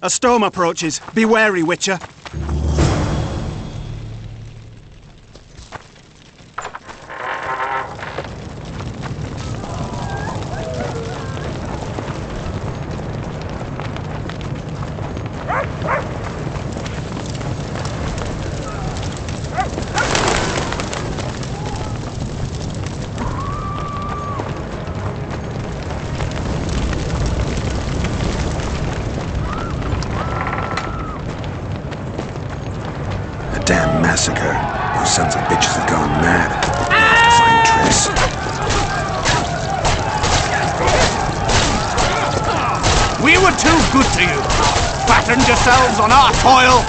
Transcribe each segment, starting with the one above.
A storm approaches. Be wary, Witcher. Damn massacre. Those sons of bitches have gone mad. Find Triss. We were too good to you. Fattened yourselves on our toil.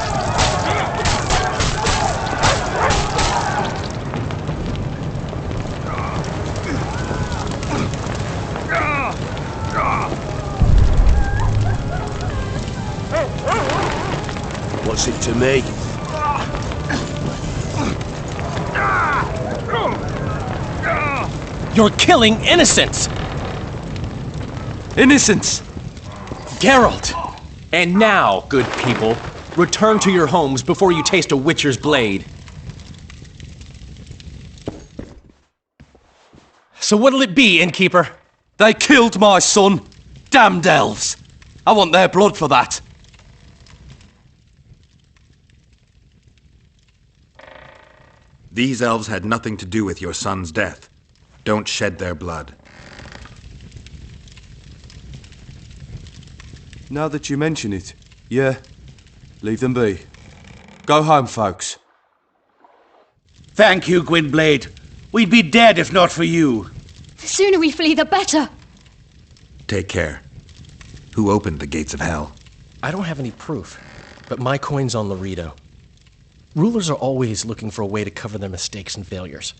What's it to me? You're killing innocents! Innocents! Geralt! And now, good people, return to your homes before you taste a Witcher's blade. So what'll it be, innkeeper? They killed my son! Damned elves! I want their blood for that! These elves had nothing to do with your son's death. Don't shed their blood. Now that you mention it, yeah, leave them be. Go home, folks. Thank you, Gwynblade. We'd be dead if not for you. The sooner we flee, the better. Take care. Who opened the gates of hell? I don't have any proof, but my coin's on Loredo. Rulers are always looking for a way to cover their mistakes and failures.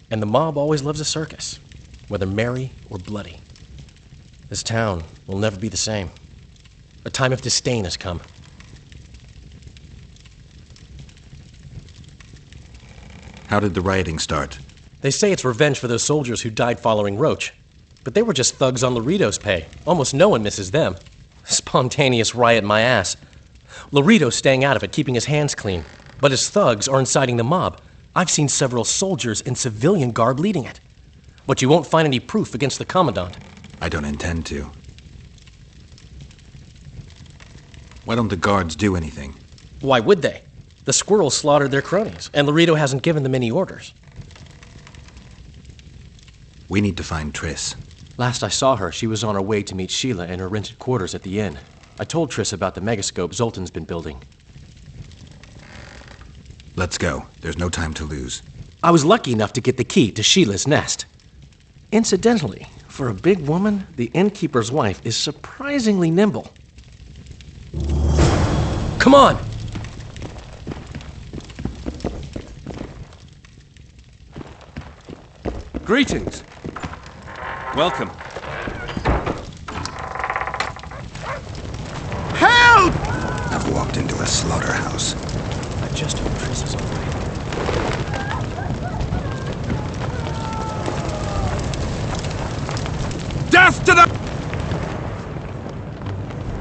And the mob always loves a circus, whether merry or bloody. This town will never be the same. A time of disdain has come. How did the rioting start? They say it's revenge for those soldiers who died following Roach. But they were just thugs on Loredo's pay. Almost no one misses them. Spontaneous riot my ass. Loredo's staying out of it, keeping his hands clean. But his thugs are inciting the mob. I've seen several soldiers in civilian garb leading it. But you won't find any proof against the Commandant. I don't intend to. Why don't the guards do anything? Why would they? The squirrels slaughtered their cronies, and Loredo hasn't given them any orders. We need to find Triss. Last I saw her, she was on her way to meet Sheila in her rented quarters at the inn. I told Triss about the megascope Zoltan's been building. Let's go. There's no time to lose. I was lucky enough to get the key to Sheila's nest. Incidentally, for a big woman, the innkeeper's wife is surprisingly nimble. Come on! Greetings. Welcome. Help! I've walked into a slaughterhouse. I just hope Triss is all right. Death to the...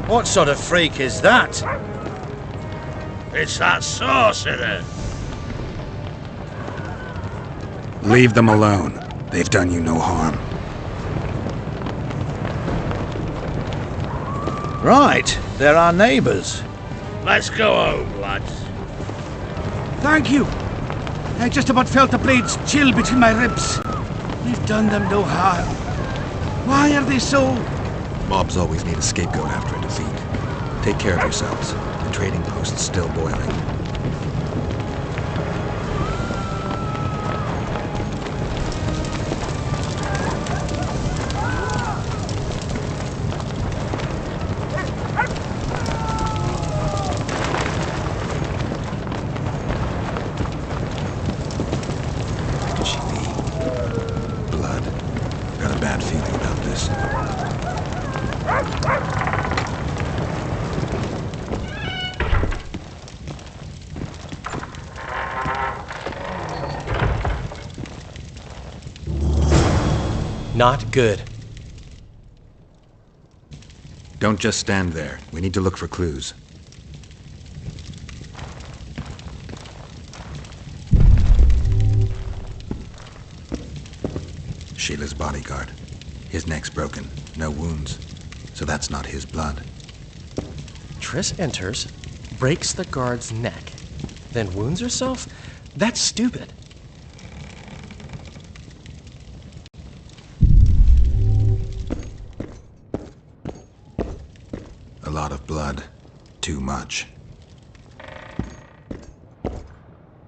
What sort of freak is that? It's that sorcerer. Leave them alone. They've done you no harm. Right, they're our neighbors. Let's go home, lads. Thank you. I just about felt the blades chill between my ribs. We've done them no harm. Why are they so... Mobs always need a scapegoat after a defeat. Take care of yourselves. The trading post's still boiling. Could she be? Blood. Got a bad feeling about this. Not good. Don't just stand there. We need to look for clues. Sheila's bodyguard. His neck's broken. No wounds. So that's not his blood. Triss enters, breaks the guard's neck, then wounds herself? That's stupid. A lot of blood. Too much.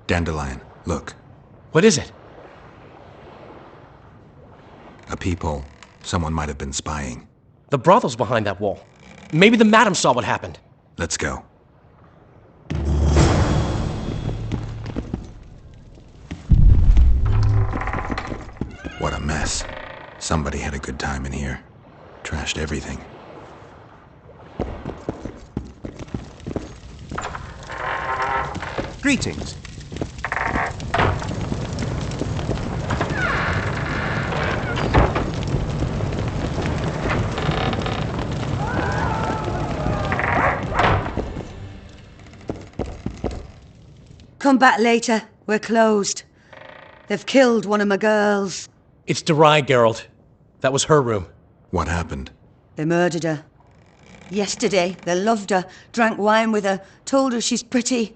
Dandelion, look. What is it? A peephole. Someone might have been spying. The brothel's behind that wall. Maybe the madam saw what happened. Let's go. What a mess. Somebody had a good time in here. Trashed everything. Greetings. Come back later. We're closed. They've killed one of my girls. It's Derai, Geralt. That was her room. What happened? They murdered her. Yesterday, they loved her, drank wine with her, told her she's pretty.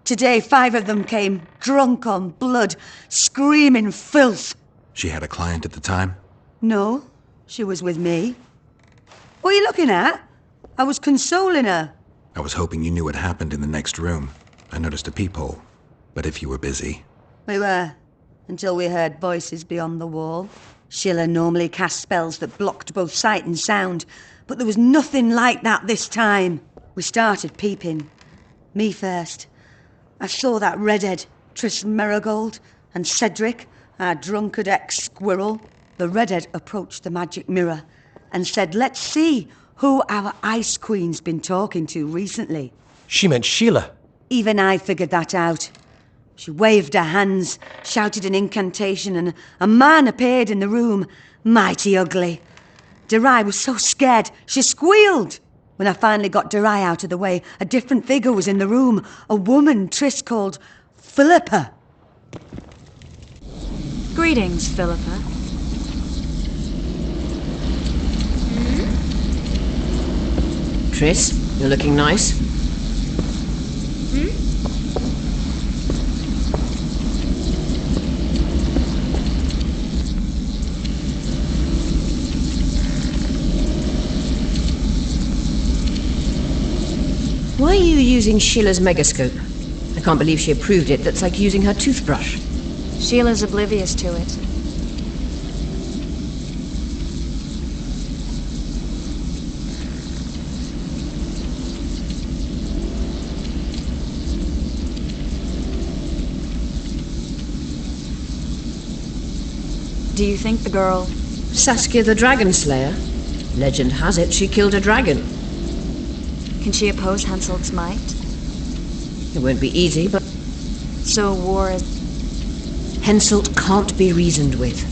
Today, 5 of them came, drunk on blood, screaming filth. She had a client at the time? No, she was with me. What are you looking at? I was consoling her. I was hoping you knew what happened in the next room. I noticed a peephole. But if you were busy... We were, until we heard voices beyond the wall. Sheila normally cast spells that blocked both sight and sound, but there was nothing like that this time. We started peeping. Me first. I saw that redhead, Triss Merigold, and Cedric, our drunkard ex-squirrel. The redhead approached the magic mirror and said, let's see who our Ice Queen's been talking to recently. She meant Sheila. Even I figured that out. She waved her hands, shouted an incantation, and a man appeared in the room, mighty ugly. Derai was so scared, she squealed. When I finally got Derai out of the way, a different figure was in the room, a woman Triss called Philippa. Greetings, Philippa. Triss, you're looking nice. Why are you using Sheila's megascope? I can't believe she approved it. That's like using her toothbrush. Sheila's oblivious to it. Do you think the girl... Saskia the Dragon Slayer? Legend has it she killed a dragon. Can she oppose Henselt's might? It won't be easy, but... So war is... Henselt can't be reasoned with.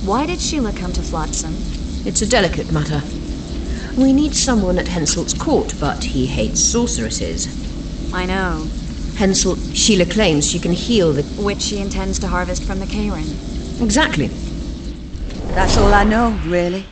Why did Sheila come to Flotsam? It's a delicate matter. We need someone at Henselt's court, but he hates sorceresses. I know. Henselt, Sheila claims she can heal the... Which she intends to harvest from the Kayran. Exactly. That's all I know, really.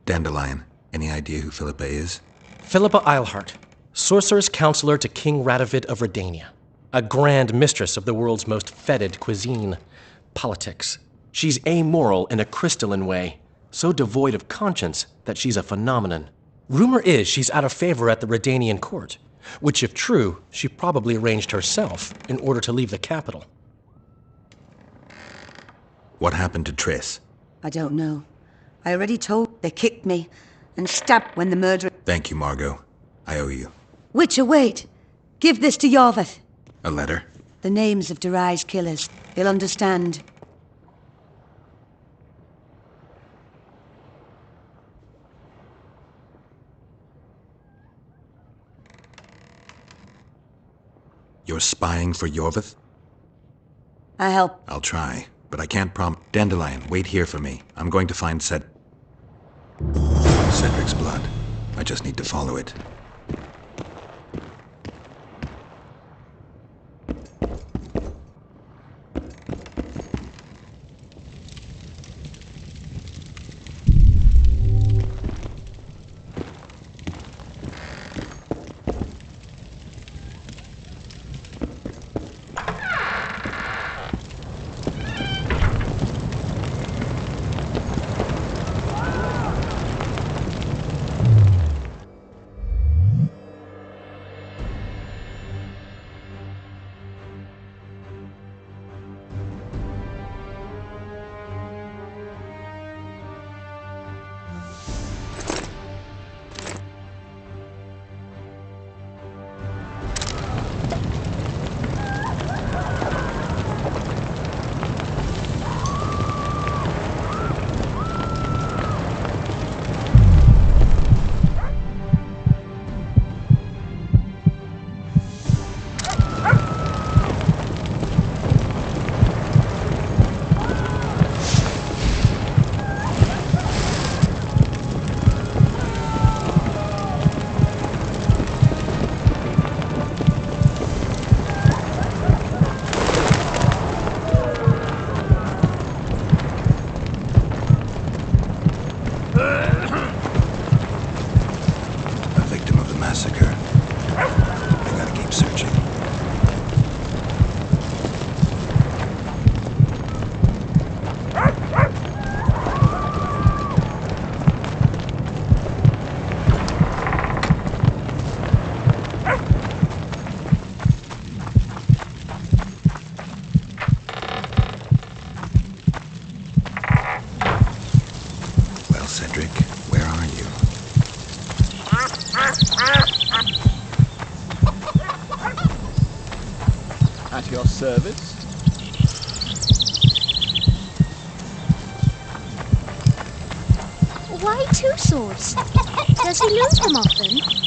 Dandelion, any idea who Philippa is? Philippa Eilhart, sorceress counselor to King Radovid of Redania. A grand mistress of the world's most fetid cuisine, politics. She's amoral in a crystalline way, so devoid of conscience that she's a phenomenon. Rumor is she's out of favor at the Redanian court, which if true, she probably arranged herself in order to leave the capital. What happened to Triss? I don't know. I already told they kicked me and stabbed when the murderer... Thank you, Margot. I owe you. Witcher, wait. Give this to Yorveth. A letter? The names of Derai's killers. He'll understand. You're spying for Yorvith? I help. I'll try, but I can't Dandelion, wait here for me. I'm going to find Cedric's blood. I just need to follow it. Cedric, where are you? At your service. Why two swords? Does he lose them often?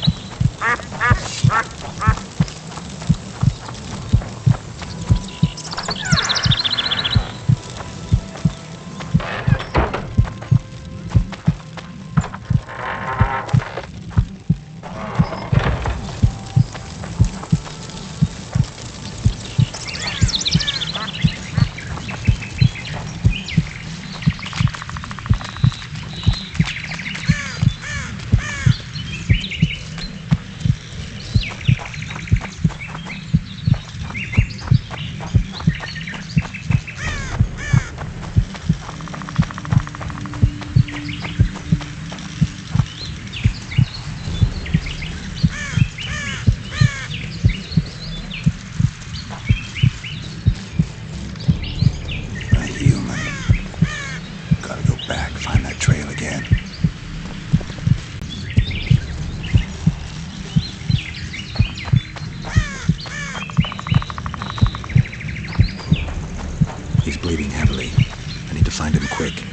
He's bleeding heavily. I need to find him quick.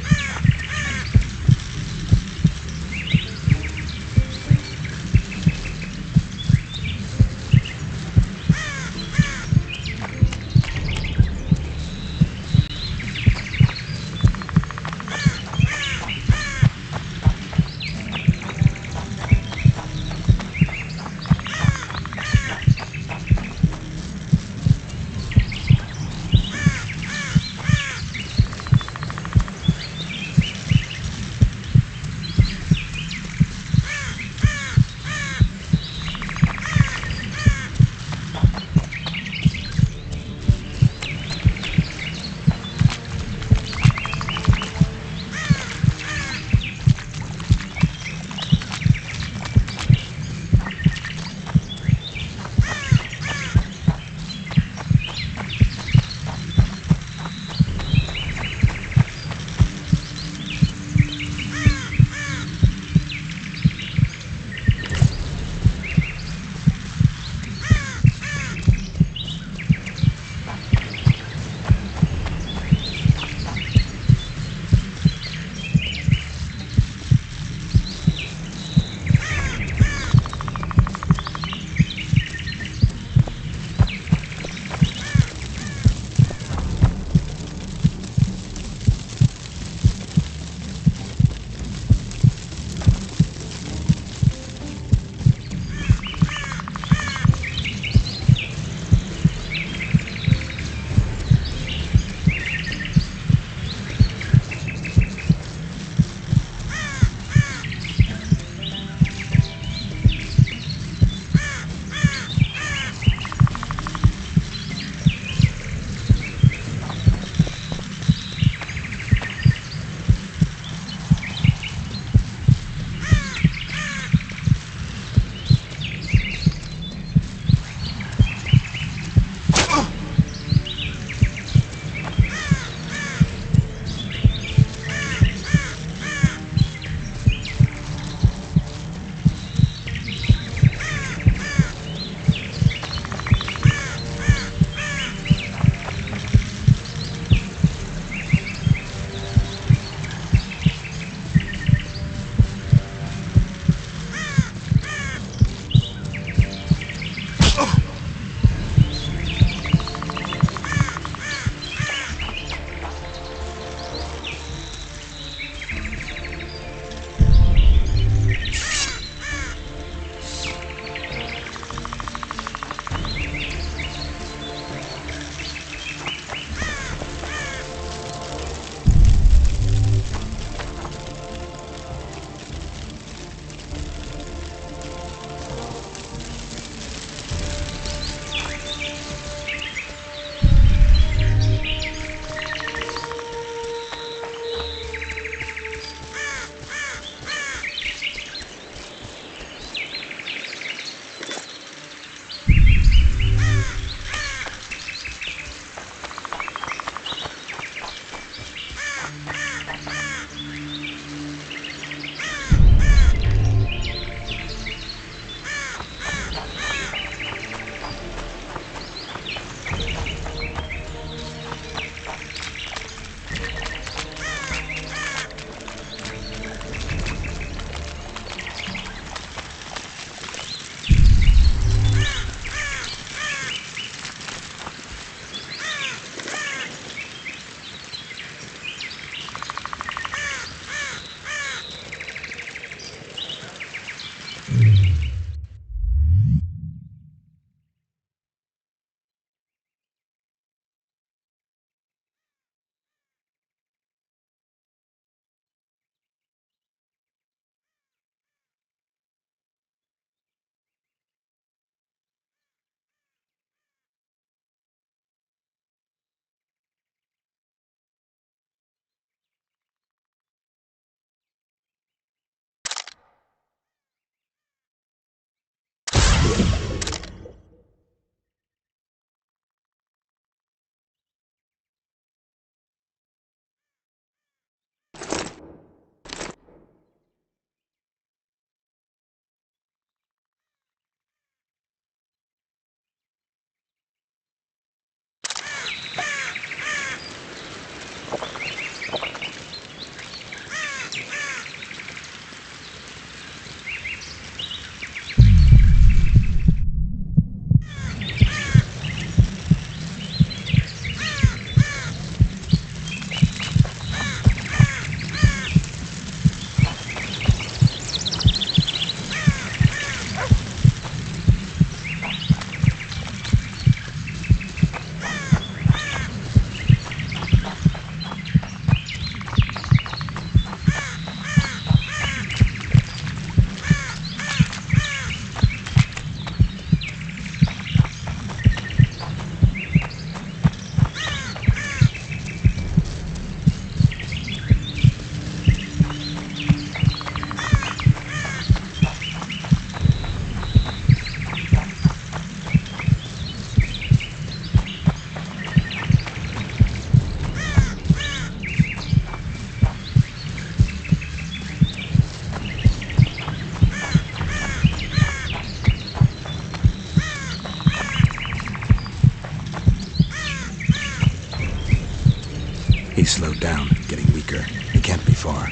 He's slowed down, getting weaker. He can't be far.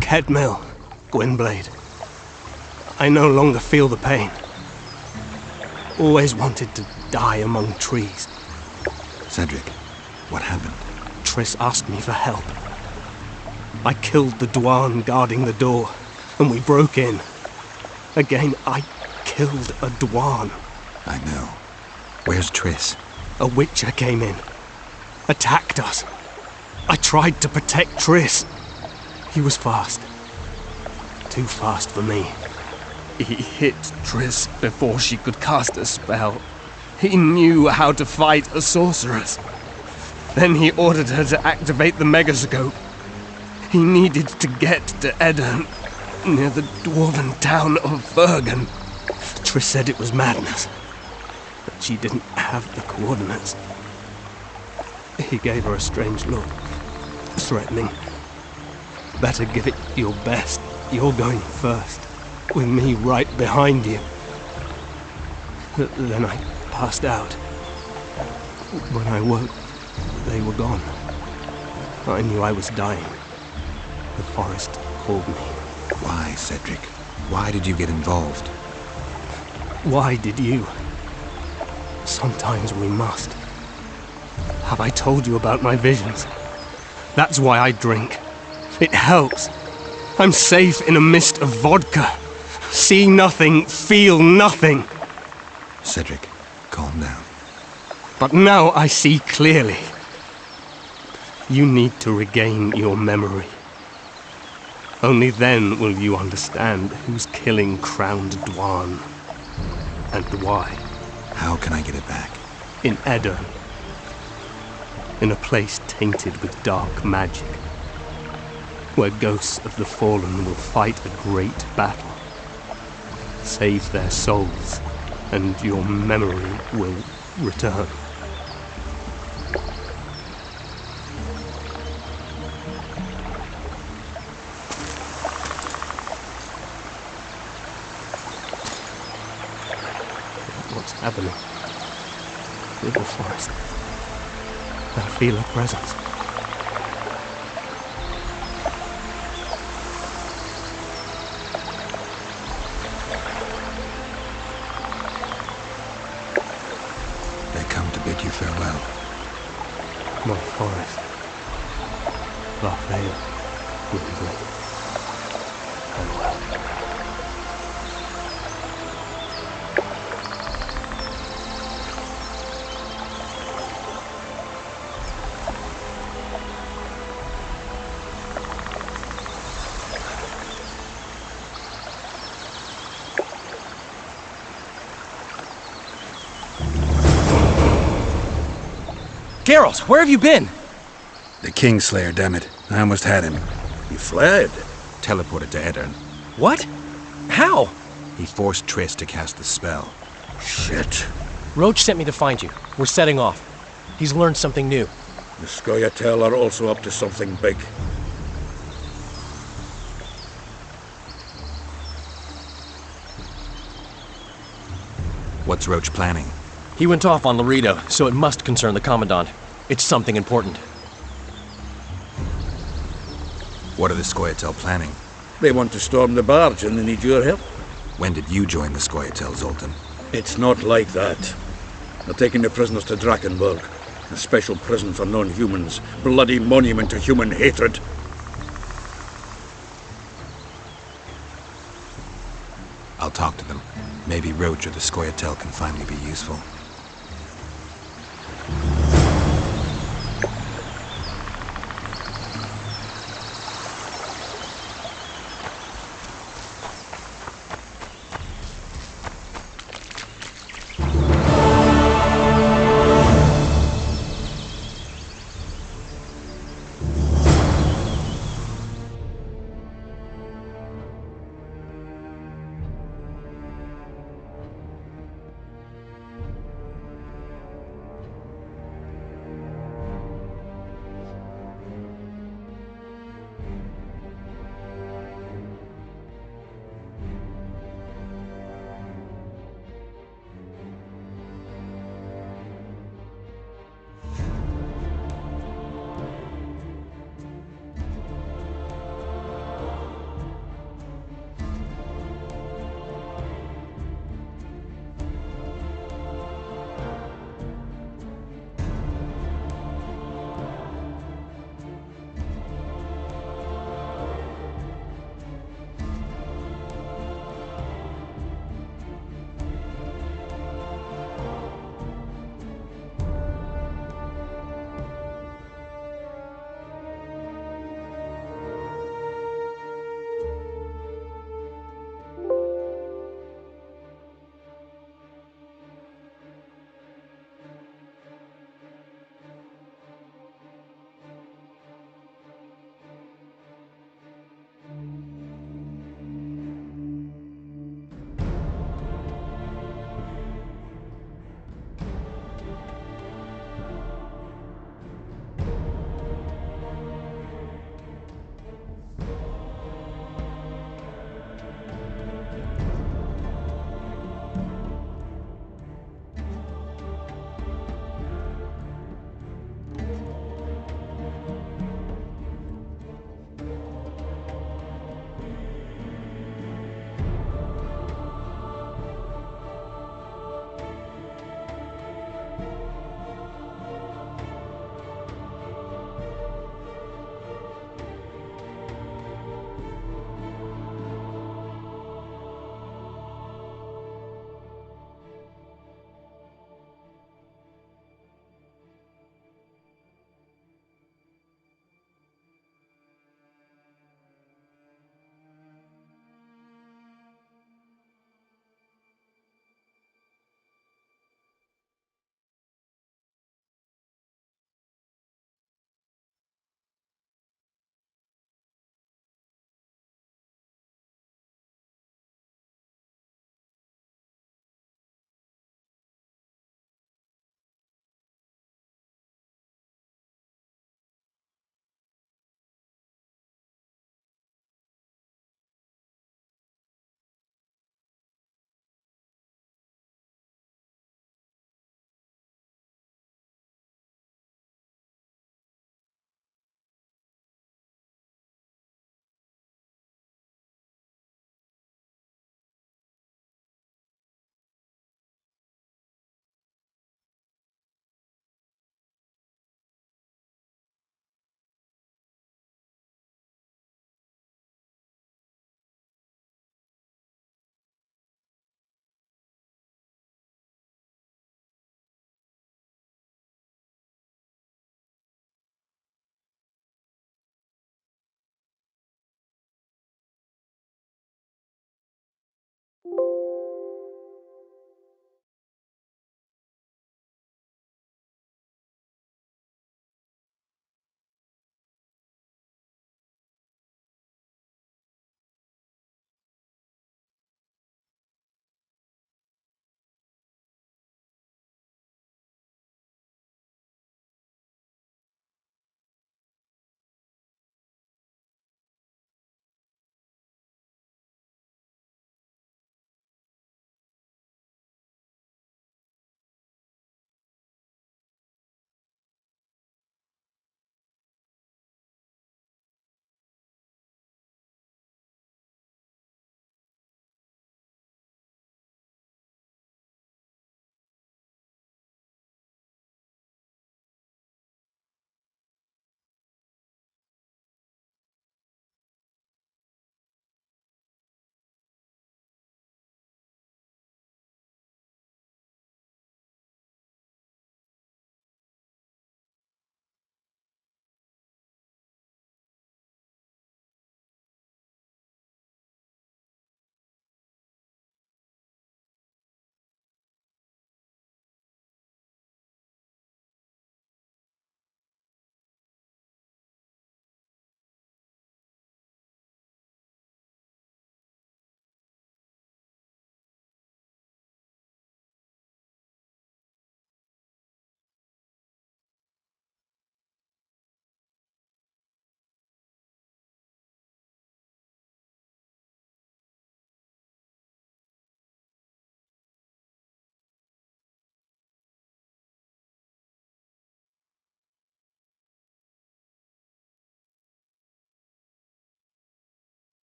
Kedmill, Gwynblade. I no longer feel the pain. Always wanted to die among trees. Cedric, what happened? Triss asked me for help. I killed the Dwan guarding the door, and we broke in. Again, I killed a Dwan. I know. Where's Triss? A Witcher came in, attacked us. I tried to protect Triss. He was fast. Too fast for me. He hit Triss before she could cast a spell. He knew how to fight a sorceress. Then he ordered her to activate the Megascope. He needed to get to Edirn, near the dwarven town of Bergen. Triss said it was madness, that she didn't have the coordinates. He gave her a strange look, threatening. Better give it your best. You're going first, with me right behind you. Then I passed out. When I woke, they were gone. I knew I was dying. The forest called me. Why, Cedric? Why did you get involved? Why did you? Sometimes we must. Have I told you about my visions? That's why I drink. It helps. I'm safe in a mist of vodka. See nothing, feel nothing. Cedric, calm down. But now I see clearly. You need to regain your memory. Only then will you understand who's killing Crowned Dwan. And why. How can I get it back? In Edirn. In a place tainted with dark magic. Where ghosts of the fallen will fight a great battle. Save their souls, and your memory will return. What's happening? In the forest. I feel a presence. To bid you farewell. My forest. Laufey, Gwynblade. Farewell. Geralt, where have you been? The Kingslayer, damn it. I almost had him. He fled. Teleported to Edirn. What? How? He forced Triss to cast the spell. Shit. Roach sent me to find you. We're setting off. He's learned something new. The Scoia'tael are also up to something big. What's Roach planning? He went off on Loredo, so it must concern the Commandant. It's something important. What are the Scoia'tael planning? They want to storm the barge and they need your help. When did you join the Scoia'tael, Zoltan? It's not like that. They're taking the prisoners to Drakenberg, a special prison for non-humans, bloody monument to human hatred. I'll talk to them. Maybe Roach or the Scoia'tael can finally be useful.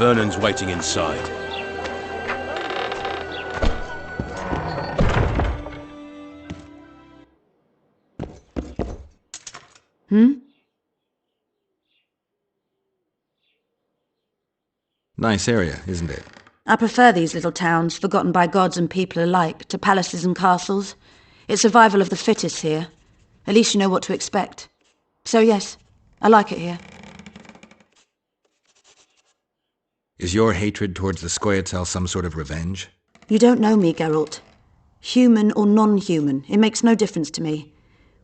Vernon's waiting inside. Nice area, isn't it? I prefer these little towns, forgotten by gods and people alike, to palaces and castles. It's survival of the fittest here. At least you know what to expect. So yes, I like it here. Is your hatred towards the Scoia'tael some sort of revenge? You don't know me, Geralt. Human or non-human, it makes no difference to me.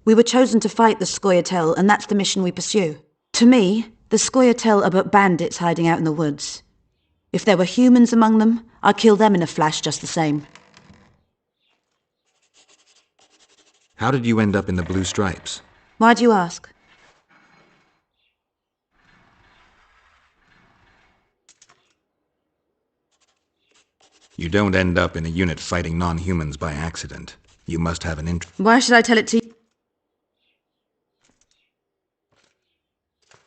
We were chosen to fight the Scoia'tael, and that's the mission we pursue. To me, the Scoia'tael are but bandits hiding out in the woods. If there were humans among them, I'd kill them in a flash just the same. How did you end up in the Blue Stripes? Why do you ask? You don't end up in a unit fighting non-humans by accident. You must have an interest. Why should I tell it to you?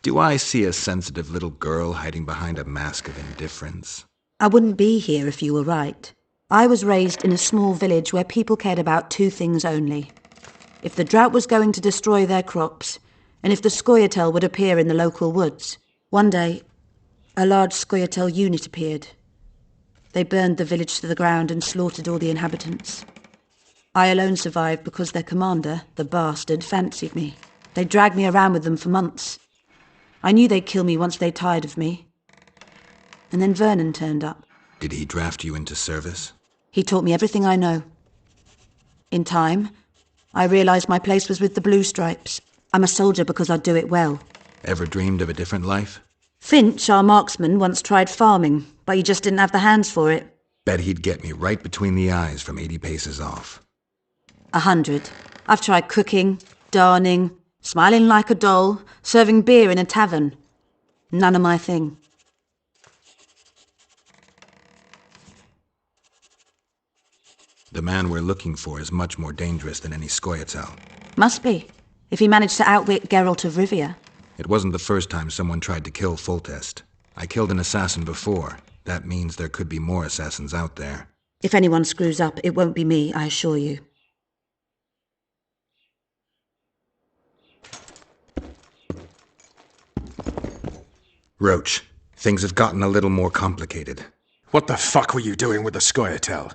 Do I see a sensitive little girl hiding behind a mask of indifference? I wouldn't be here if you were right. I was raised in a small village where people cared about two things only. If the drought was going to destroy their crops, and if the Scoia'tael would appear in the local woods. One day, a large Scoia'tael unit appeared. They burned the village to the ground and slaughtered all the inhabitants. I alone survived because their commander, the bastard, fancied me. They dragged me around with them for months. I knew they'd kill me once they tired of me. And then Vernon turned up. Did he draft you into service? He taught me everything I know. In time, I realized my place was with the Blue Stripes. I'm a soldier because I do it well. Ever dreamed of a different life? Finch, our marksman, once tried farming, but he just didn't have the hands for it. Bet he'd get me right between the eyes from 80 paces off. 100. I've tried cooking, darning, smiling like a doll, serving beer in a tavern. None of my thing. The man we're looking for is much more dangerous than any Scoia'tael. Must be, if he managed to outwit Geralt of Rivia. It wasn't the first time someone tried to kill Foltest. I killed an assassin before. That means there could be more assassins out there. If anyone screws up, it won't be me, I assure you. Roach, things have gotten a little more complicated. What the fuck were you doing with the Scoia'tael?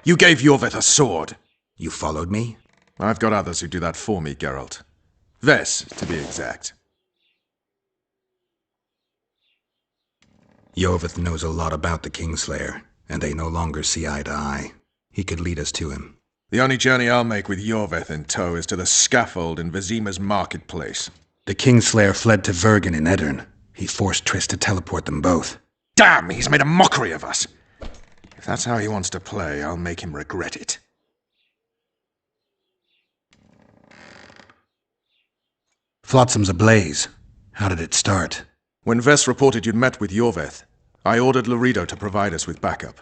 You gave Iorveth a sword. You followed me? I've got others who do that for me, Geralt. Ves, to be exact. Iorveth knows a lot about the Kingslayer, and they no longer see eye to eye. He could lead us to him. The only journey I'll make with Iorveth in tow is to the scaffold in Vizima's marketplace. The Kingslayer fled to Vergen in Edirn. He forced Triss to teleport them both. Damn, he's made a mockery of us! If that's how he wants to play, I'll make him regret it. Flotsam's ablaze. How did it start? When Ves reported you'd met with Iorveth, I ordered Lorido to provide us with backup.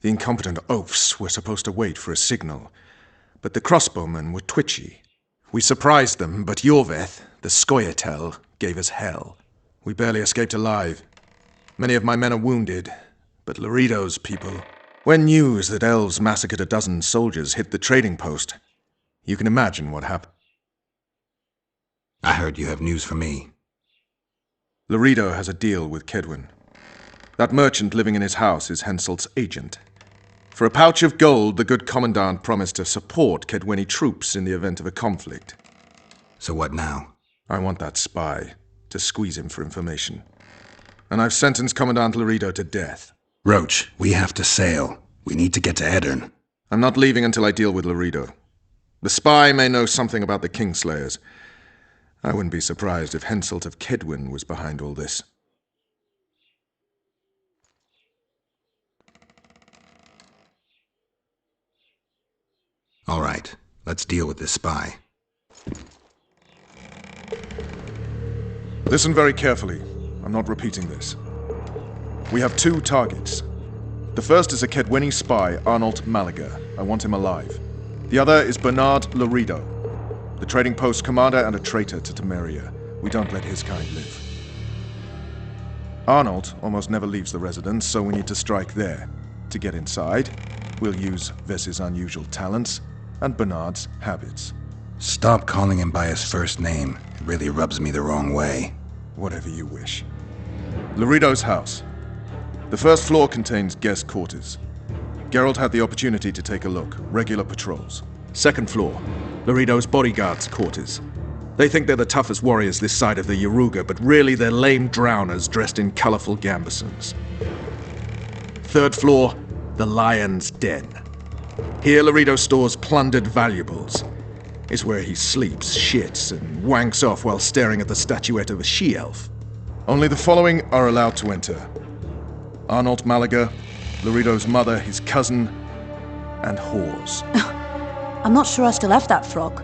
The incompetent oafs were supposed to wait for a signal, but the crossbowmen were twitchy. We surprised them, but Iorveth, the Scoia'tael, gave us hell. We barely escaped alive. Many of my men are wounded, but Lorido's people... When news that elves massacred a dozen soldiers hit the trading post, you can imagine what happened. I heard you have news for me. Lorido has a deal with Kaedwen. That merchant living in his house is Henselt's agent. For a pouch of gold, the good commandant promised to support Kaedweni troops in the event of a conflict. So what now? I want that spy, to squeeze him for information. And I've sentenced Commandant Lorido to death. Roach, we have to sail. We need to get to Edirn. I'm not leaving until I deal with Lorido. The spy may know something about the Kingslayers. I wouldn't be surprised if Henselt of Kedwin was behind all this. All right, let's deal with this spy. Listen very carefully. I'm not repeating this. We have 2 targets. The first is a Kedwini spy, Arnold Malaga. I want him alive. The other is Bernard Laredo, the trading post commander and a traitor to Temeria. We don't let his kind live. Arnold almost never leaves the residence, so we need to strike there. To get inside, we'll use Vess's unusual talents and Bernard's habits. Stop calling him by his first name. It really rubs me the wrong way. Whatever you wish. Laredo's house. The first floor contains guest quarters. Geralt had the opportunity to take a look. Regular patrols. Second floor, Laredo's bodyguards' quarters. They think they're the toughest warriors this side of the Yaruga, but really they're lame drowners dressed in colorful gambesons. Third floor, the Lion's Den. Here Laredo stores plundered valuables. It's where he sleeps, shits, and wanks off while staring at the statuette of a she-elf. Only the following are allowed to enter. Arnold Malaga, Laredo's mother, his cousin, and whores. I'm not sure I still have that frog.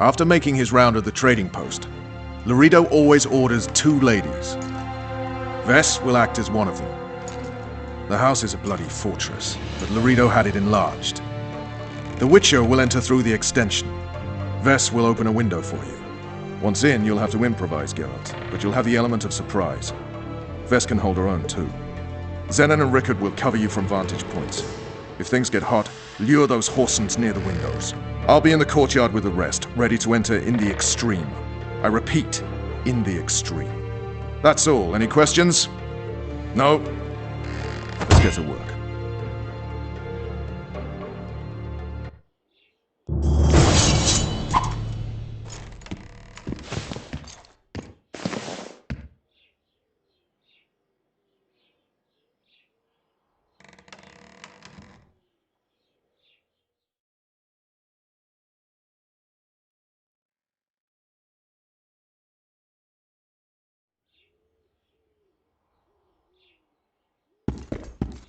After making his round of the trading post, Laredo always orders 2 ladies. Vess will act as one of them. The house is a bloody fortress, but Laredo had it enlarged. The Witcher will enter through the extension. Vess will open a window for you. Once in, you'll have to improvise, Geralt, but you'll have the element of surprise. Vess can hold her own, too. Zenon and Rickard will cover you from vantage points. If things get hot, lure those horsens near the windows. I'll be in the courtyard with the rest, ready to enter in the extreme. I repeat, in the extreme. That's all. Any questions? No? Let's get to work.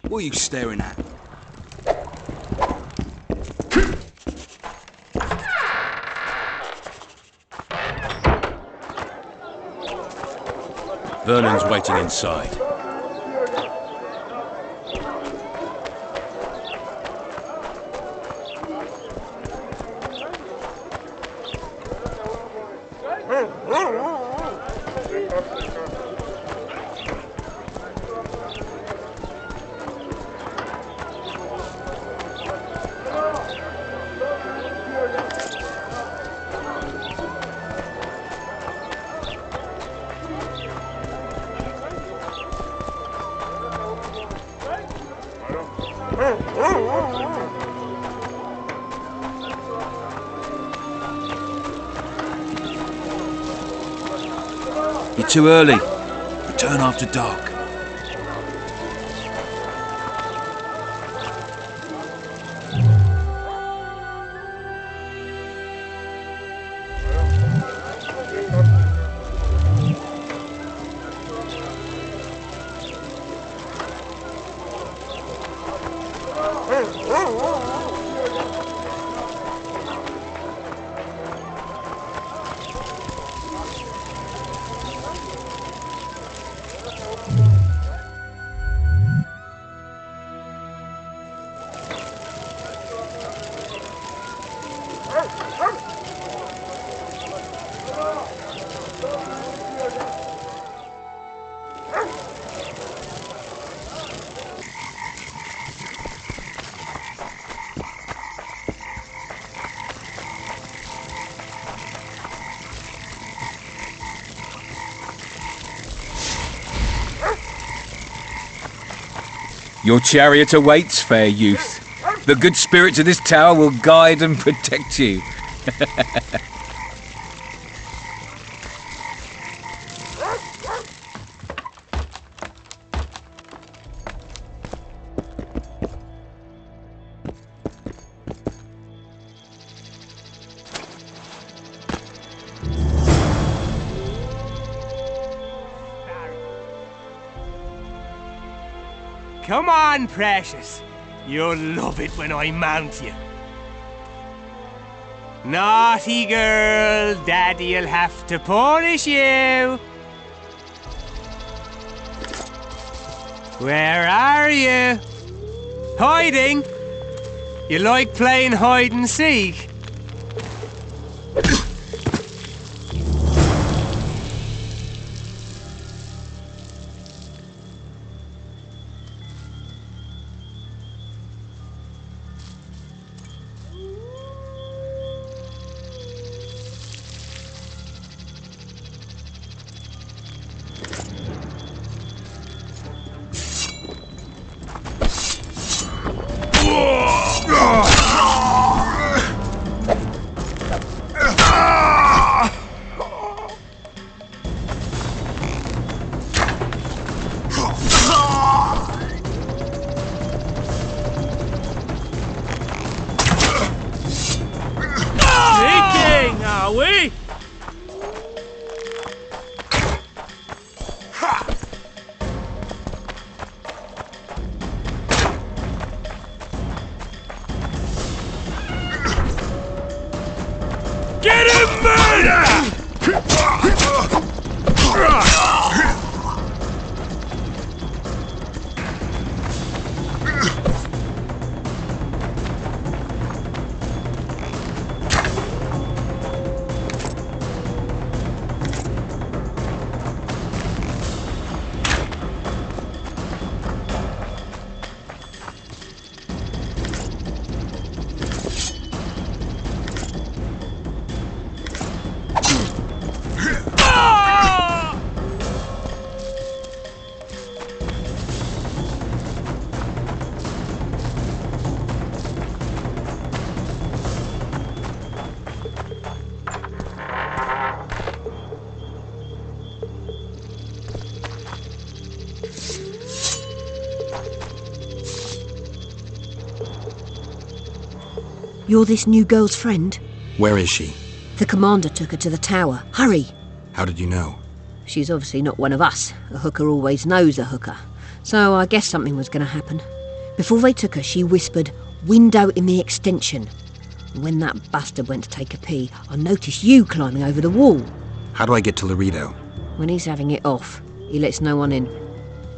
What are you staring at? Vernon's waiting inside. You're too early. Return after dark. Your chariot awaits, fair youth. The good spirits of this tower will guide and protect you. Come on, precious. You'll love it when I mount you. Naughty girl, Daddy'll have to punish you. Where are you? Hiding? You like playing hide and seek? Sneaking, are we? Get him, man! You're this new girl's friend? Where is she? The commander took her to the tower. Hurry! How did you know? She's obviously not one of us. A hooker always knows a hooker. So I guess something was going to happen. Before they took her, she whispered, "Window in the extension." And when that bastard went to take a pee, I noticed you climbing over the wall. How do I get to Laredo? When he's having it off, he lets no one in.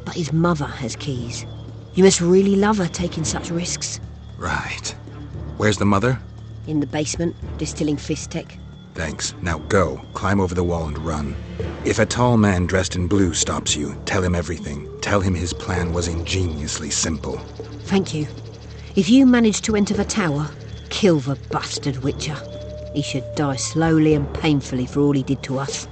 But his mother has keys. You must really love her taking such risks. Right. Where's the mother? In the basement, distilling Fistech. Thanks. Now go. Climb over the wall and run. If a tall man dressed in blue stops you, tell him everything. Tell him his plan was ingeniously simple. Thank you. If you manage to enter the tower, kill the bastard Witcher. He should die slowly and painfully for all he did to us.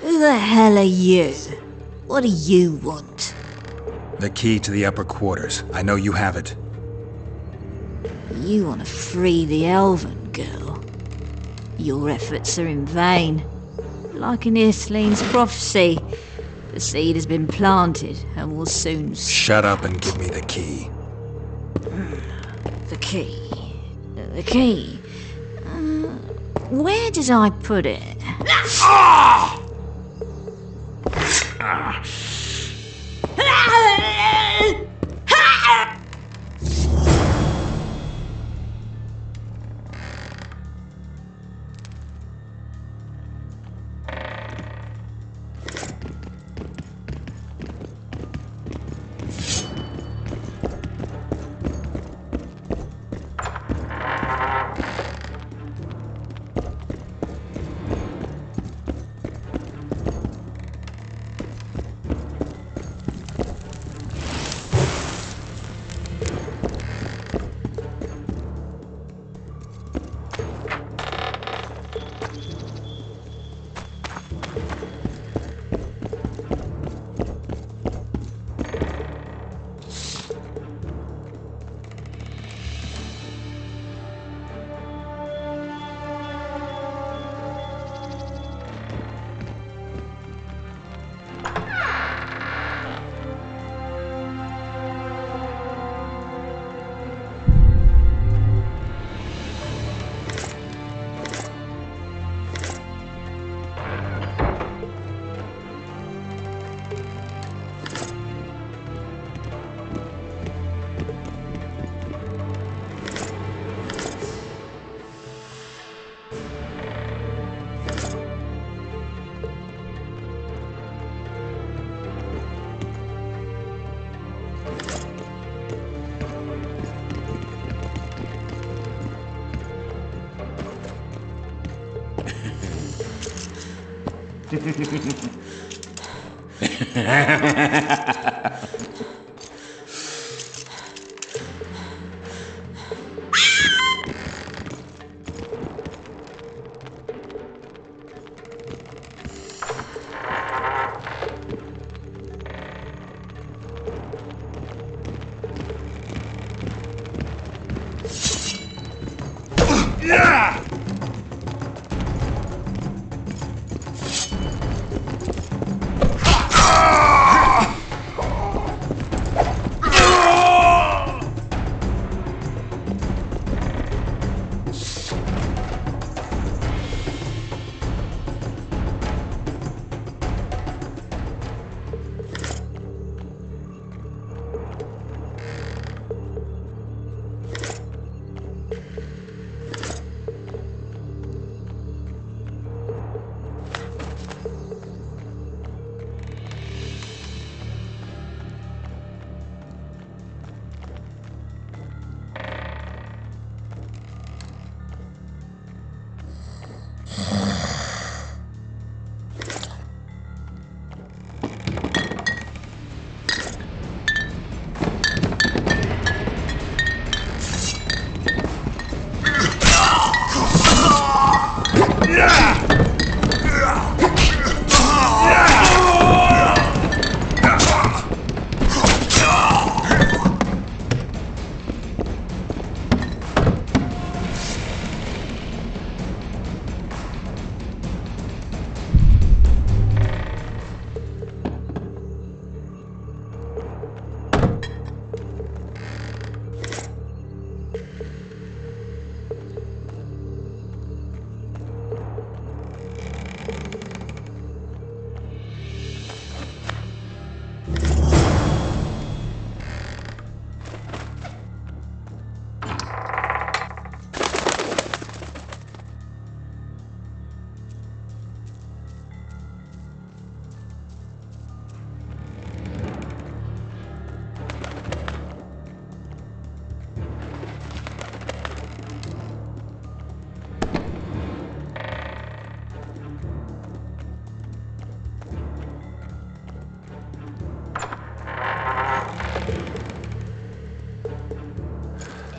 Who the hell are you? What do you want? The key to the upper quarters. I know you have it. You want to free the elven girl. Your efforts are in vain. Like in Isleen's prophecy, the seed has been planted and will soon... Shut up and give me the key. The key. The key. Where did I put it?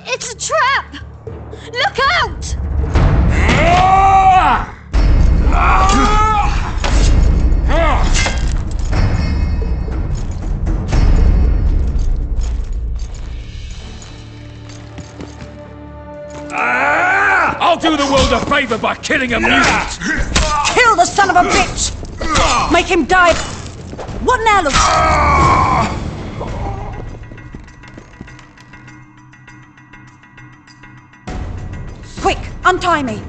It's a trap! Look out! I'll do the world a favour by killing a mutant! Kill the son of a bitch! Make him die! What now, look? Quick, untie me!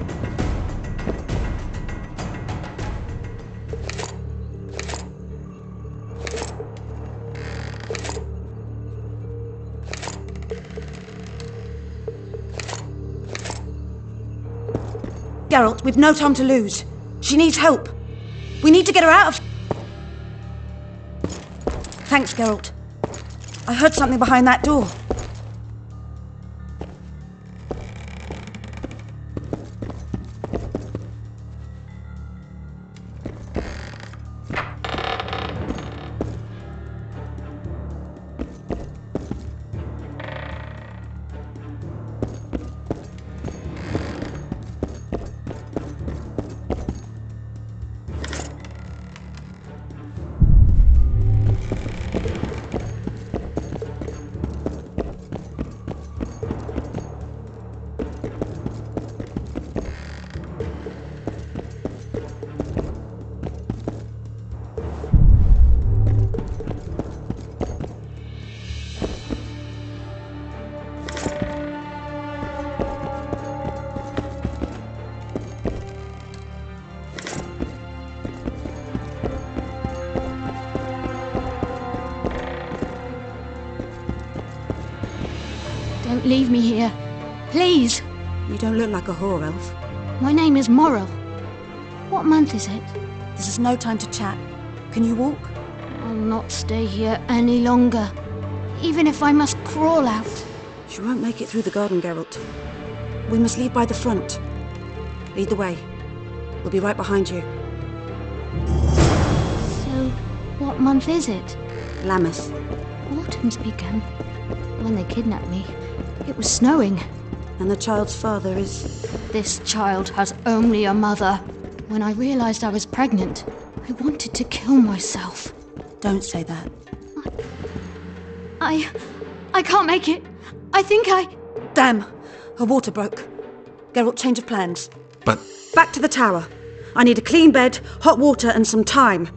Geralt, we've no time to lose. She needs help. We need to get her out of... Thanks, Geralt. I heard something behind that door. Don't leave me here. Please. You don't look like a whore, Elf. My name is Morrill. What month is it? This is no time to chat. Can you walk? I'll not stay here any longer. Even if I must crawl out. She won't make it through the garden, Geralt. We must leave by the front. Lead the way. We'll be right behind you. month is it? Lammas. Autumn's begun. When they kidnapped me, it was snowing. And the child's father is... This child has only a mother. When I realized I was pregnant, I wanted to kill myself. Don't say that. I can't make it. I think I... Damn! Her water broke. Geralt, change of plans. But... Back to the tower. I need a clean bed, hot water, and some time.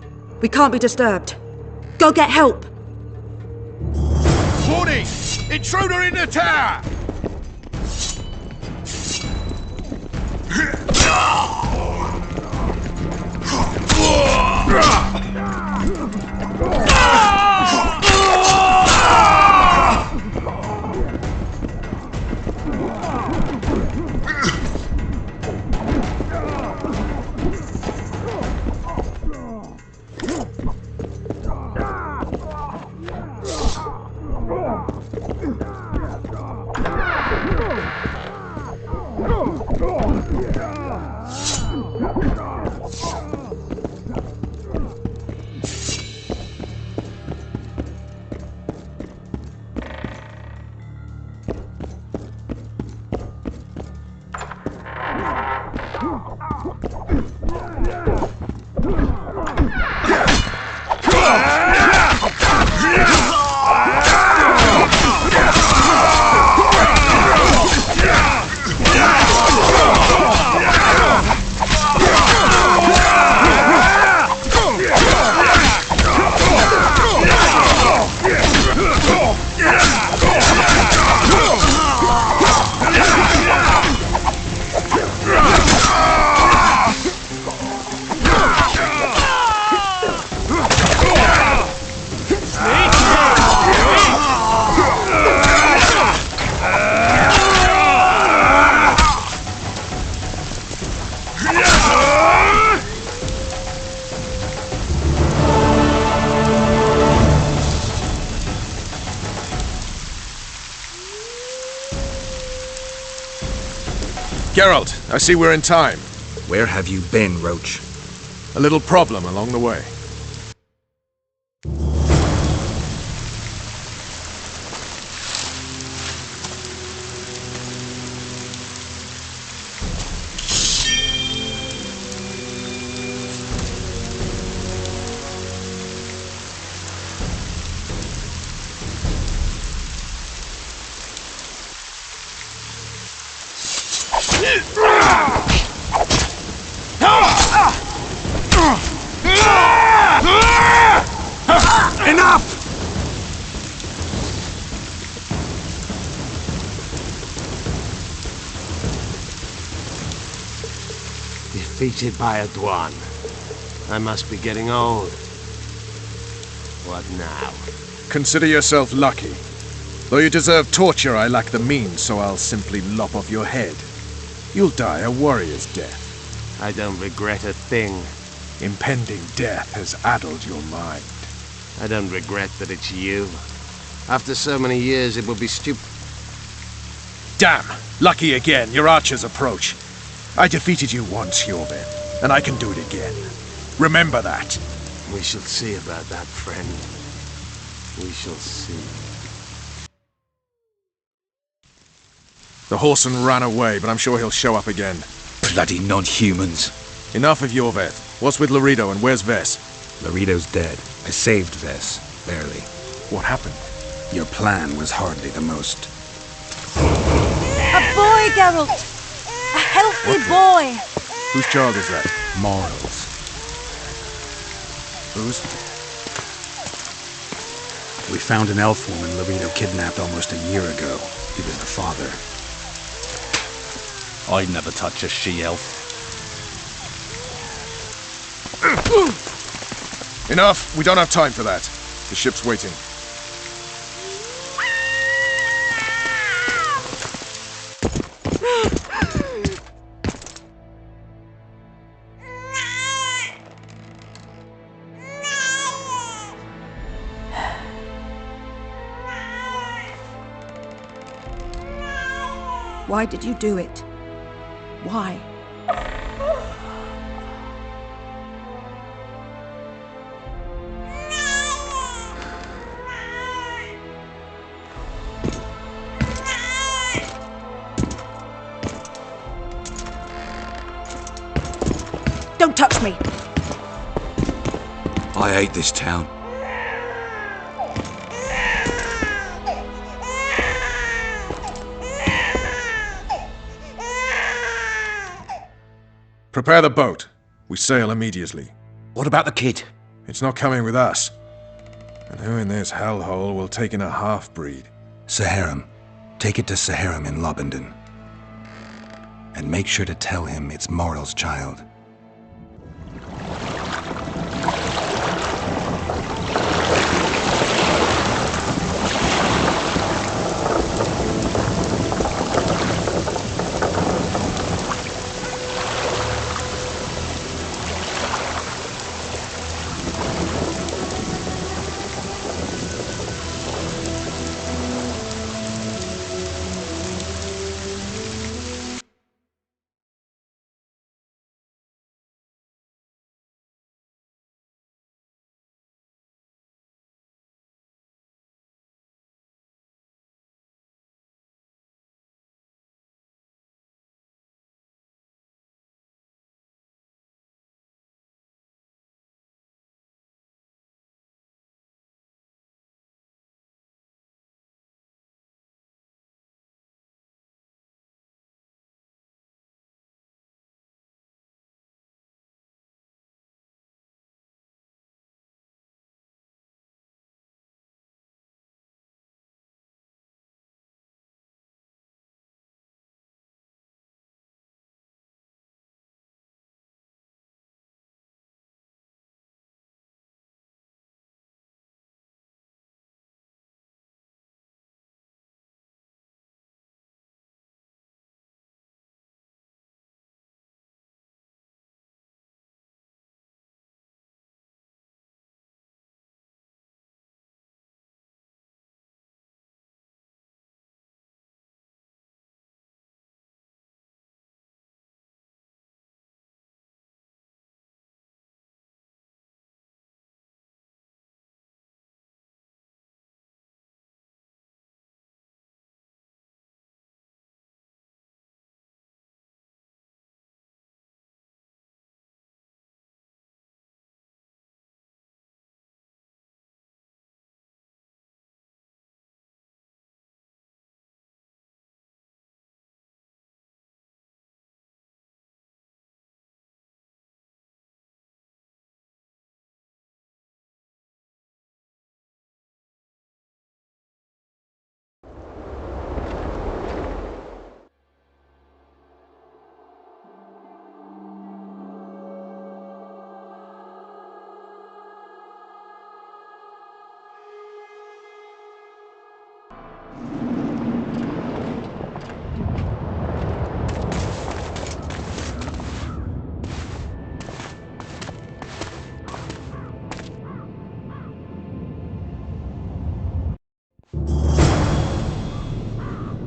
We can't be disturbed. Go get help! Warning! Intruder in the tower! Geralt, I see we're in time. Where have you been, Roach? A little problem along the way. Enough! Defeated by a Dwan. I must be getting old. What now? Consider yourself lucky. Though you deserve torture, I lack the means, so I'll simply lop off your head. You'll die a warrior's death. I don't regret a thing. Impending death has addled your mind. I don't regret that it's you. After so many years, it would be stupid. Damn! Lucky again, your archers approach. I defeated you once, Hjorveth, and I can do it again. Remember that. We shall see about that, friend. We shall see. The horseman ran away, but I'm sure he'll show up again. Bloody non-humans. Enough of Hjorveth. What's with Laredo and where's Ves? Laredo's dead. I saved Ves, barely. What happened? Your plan was hardly the most. A boy, Geralt! A healthy boy! Whose child is that? Morals. Whose? We found an elf woman Laredo kidnapped almost a year ago. He was the father. I'd never touch a she-elf. Enough! We don't have time for that. The ship's waiting. Why did you do it? Why? Don't touch me! I hate this town. Prepare the boat. We sail immediately. What about the kid? It's not coming with us. And who in this hellhole will take in a half-breed? Saharam. Take it to Saharam in Lobendon. And make sure to tell him it's Morrel's child.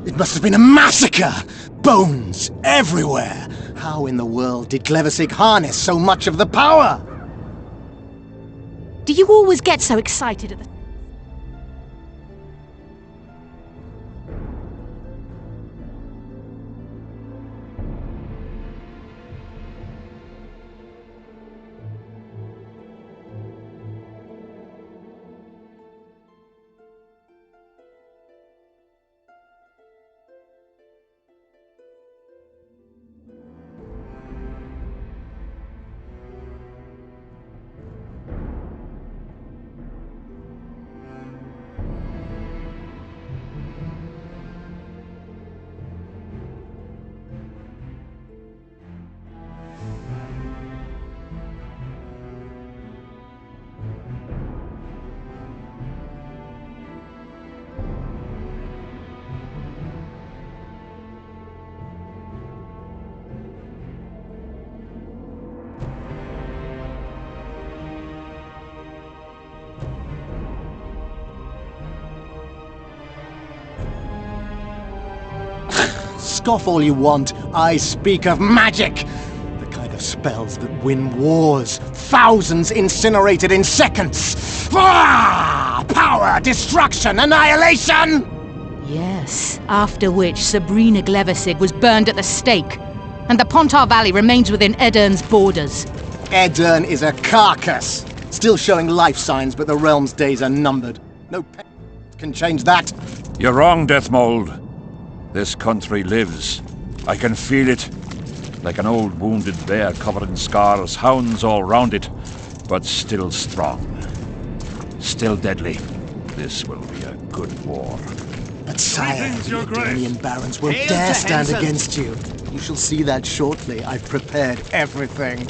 It must have been a massacre! Bones everywhere! How in the world did Glevissig harness so much of the power? Do you always get so excited at the... Scoff all you want, I speak of magic! The kind of spells that win wars, thousands incinerated in seconds! Power, destruction, annihilation! Yes, after which Sabrina Glevissig was burned at the stake, and the Pontar Valley remains within Aedirn's borders. Aedirn is a carcass. Still showing life signs, but the realm's days are numbered. No can change that. You're wrong, Deathmold. This country lives. I can feel it. Like an old wounded bear covered in scars, hounds all round it, but still strong. Still deadly. This will be a good war. But sire, the Aedirnian barons won't dare stand against you. You shall see that shortly. I've prepared everything.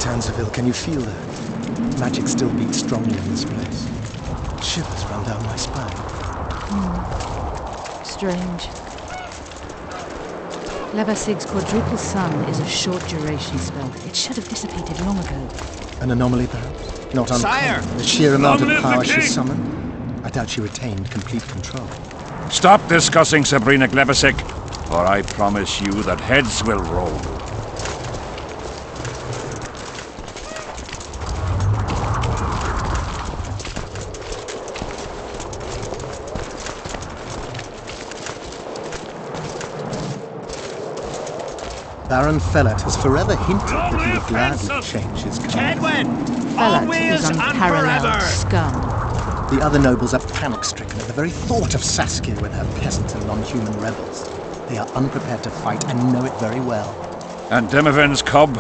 Tanzaville, can you feel that? Magic still beats strongly in this place. Shivers run down my spine. Strange. Levasig's quadruple sun is a short duration spell. It should have dissipated long ago. An anomaly, perhaps? Not uncommon. The sheer amount of power she summoned? I doubt she retained complete control. Stop discussing Sabrina Glevasig, or I promise you that heads will roll. Baron Fellat has forever hinted that he would gladly change his command. Fellat is unparalleled scum. The other nobles are panic-stricken at the very thought of Saskia with her peasant and non-human rebels. They are unprepared to fight and know it very well. And Demoven's cub?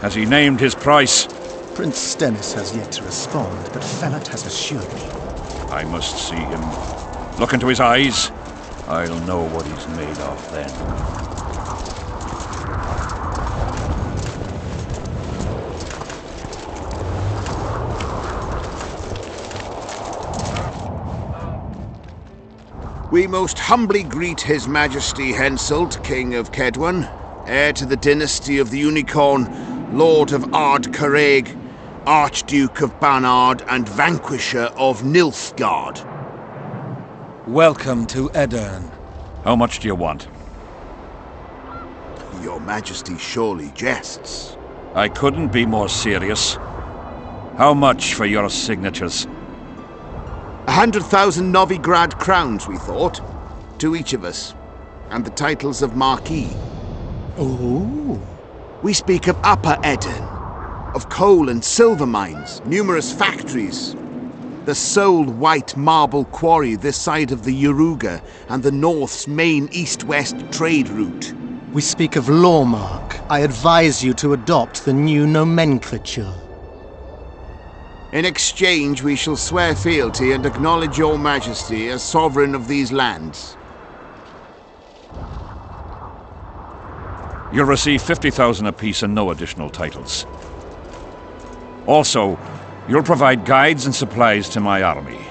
Has he named his price? Prince Stennis has yet to respond, but Fellat has assured me. I must see him. Look into his eyes. I'll know what he's made of then. We most humbly greet His Majesty Henselt, King of Kedwen, heir to the dynasty of the Unicorn, Lord of Ard Caraig, Archduke of Banard, and Vanquisher of Nilfgaard. Welcome to Aedirn. How much do you want? Your Majesty surely jests. I couldn't be more serious. How much for your signatures? 100,000 Novigrad crowns, we thought, to each of us, and the titles of Marquis. Oh. We speak of Upper Aedirn, of coal and silver mines, numerous factories, the sole white marble quarry this side of the Yaruga, and the North's main east-west trade route. We speak of Lawmark. I advise you to adopt the new nomenclature. In exchange, we shall swear fealty and acknowledge your Majesty as sovereign of these lands. You'll receive 50,000 apiece and no additional titles. Also, you'll provide guides and supplies to my army.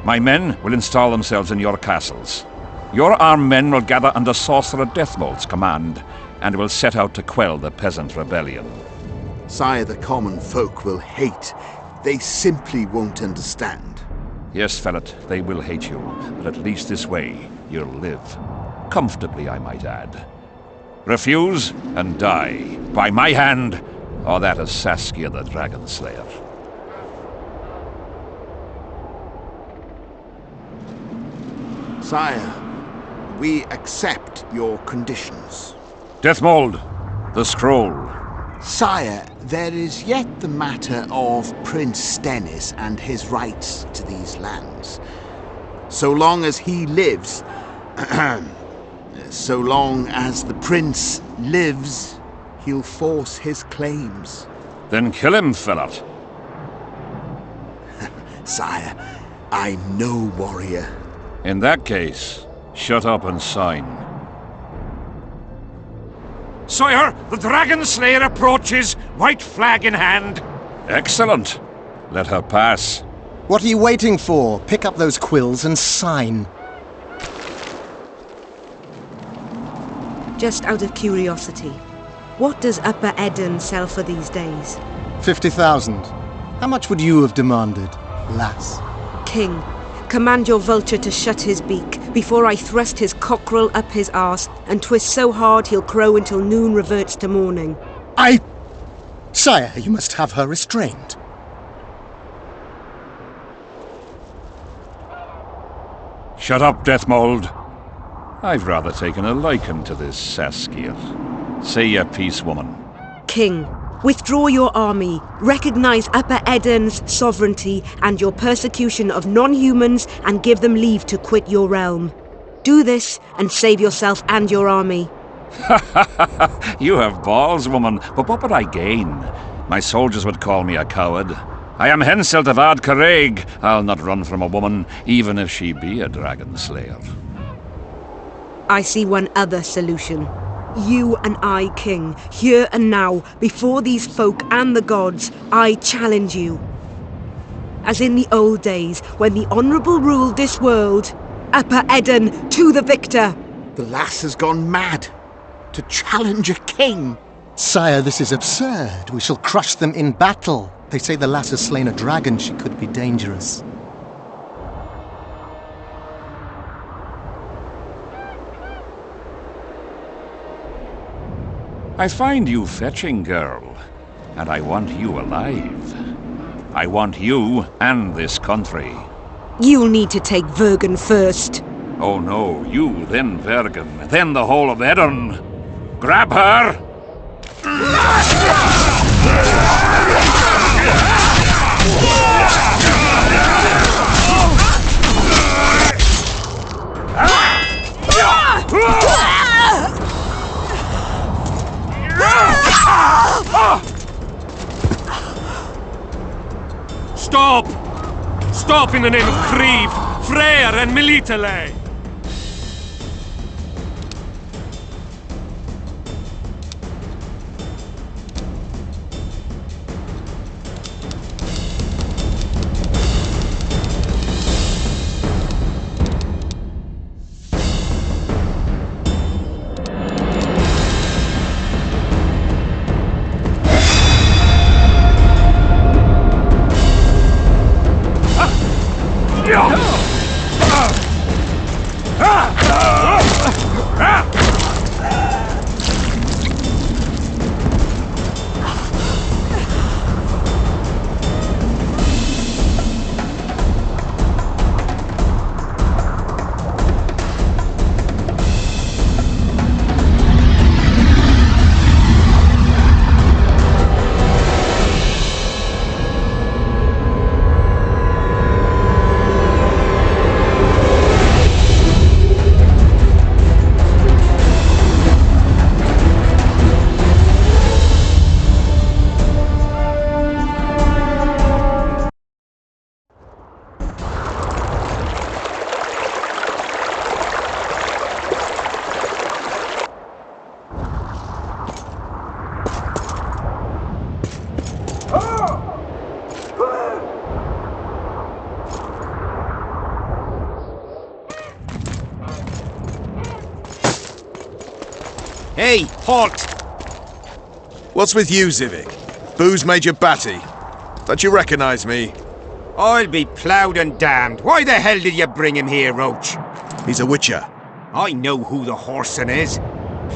My men will install themselves in your castles. Your armed men will gather under Sorcerer Deathmold's command and will set out to quell the peasant rebellion. Sire, the common folk will hate. They simply won't understand. Yes, Fellat, they will hate you, but at least this way you'll live. Comfortably, I might add. Refuse and die, by my hand, or that of Saskia the Dragon Slayer. Sire, we accept your conditions. Deathmold, the scroll. Sire, there is yet the matter of Prince Stennis and his rights to these lands. So long as he lives, so long as the prince lives, he'll force his claims. Then kill him, Fellat. Sire, I'm no warrior. In that case, shut up and sign. Sire, the Dragon Slayer approaches, white flag in hand. Excellent. Let her pass. What are you waiting for? Pick up those quills and sign. Just out of curiosity, what does Upper Aedirn sell for these days? 50,000. How much would you have demanded, lass? King, command your vulture to shut his beak before I thrust his cockerel up his arse and twist so hard he'll crow until noon reverts to morning. I Sire, you must have her restrained. Shut up, Deathmold. I've rather taken a liking to this Saskia. Say your piece, woman. King, withdraw your army, recognize Upper Eden's sovereignty and your persecution of non-humans, and give them leave to quit your realm. Do this and save yourself and your army. You have balls, woman, but what would I gain? My soldiers would call me a coward. I am Henselt of Ard Caraig. I'll not run from a woman, even if she be a dragon slayer. I see one other solution. You and I, King, here and now, before these folk and the gods, I challenge you. As in the old days, when the Honourable ruled this world, Upper Eden to the victor! The lass has gone mad. To challenge a king. Sire, this is absurd. We shall crush them in battle. They say the lass has slain a dragon. She could be dangerous. I find you fetching, girl, and I want you alive. I want you and this country. You'll need to take Vergen first. Oh no, you, then Vergen, then the whole of Eden. Grab her! Stop! Stop in the name of Kriv, Freyr and Melitele! Hey, halt! What's with you, Zivik? Booze Major Batty? Don't you recognize me? I'll be ploughed and damned. Why the hell did you bring him here, Roach? He's a witcher. I know who the whoreson is.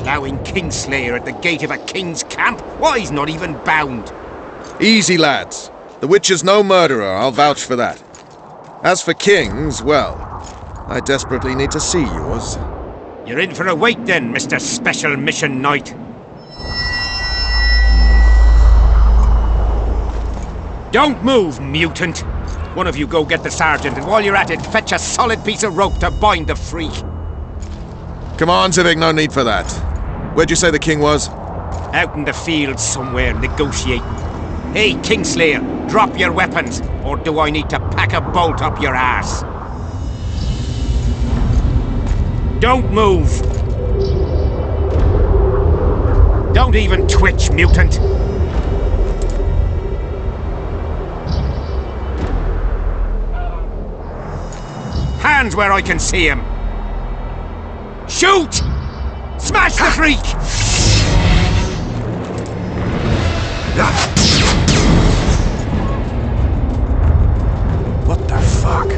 Ploughing Kingslayer at the gate of a king's camp? Why, he's not even bound. Easy, lads. The witcher's no murderer, I'll vouch for that. As for kings, well, I desperately need to see yours. You're in for a wait then, Mr. Special Mission Knight. Don't move, mutant! One of you go get the sergeant, and while you're at it, fetch a solid piece of rope to bind the freak. Come on, Zivik, no need for that. Where'd you say the king was? Out in the field somewhere, negotiating. Hey, Kingslayer, drop your weapons, or do I need to pack a bolt up your ass? Don't move! Don't even twitch, mutant! Hands where I can see him! Shoot! Smash the freak! What the fuck?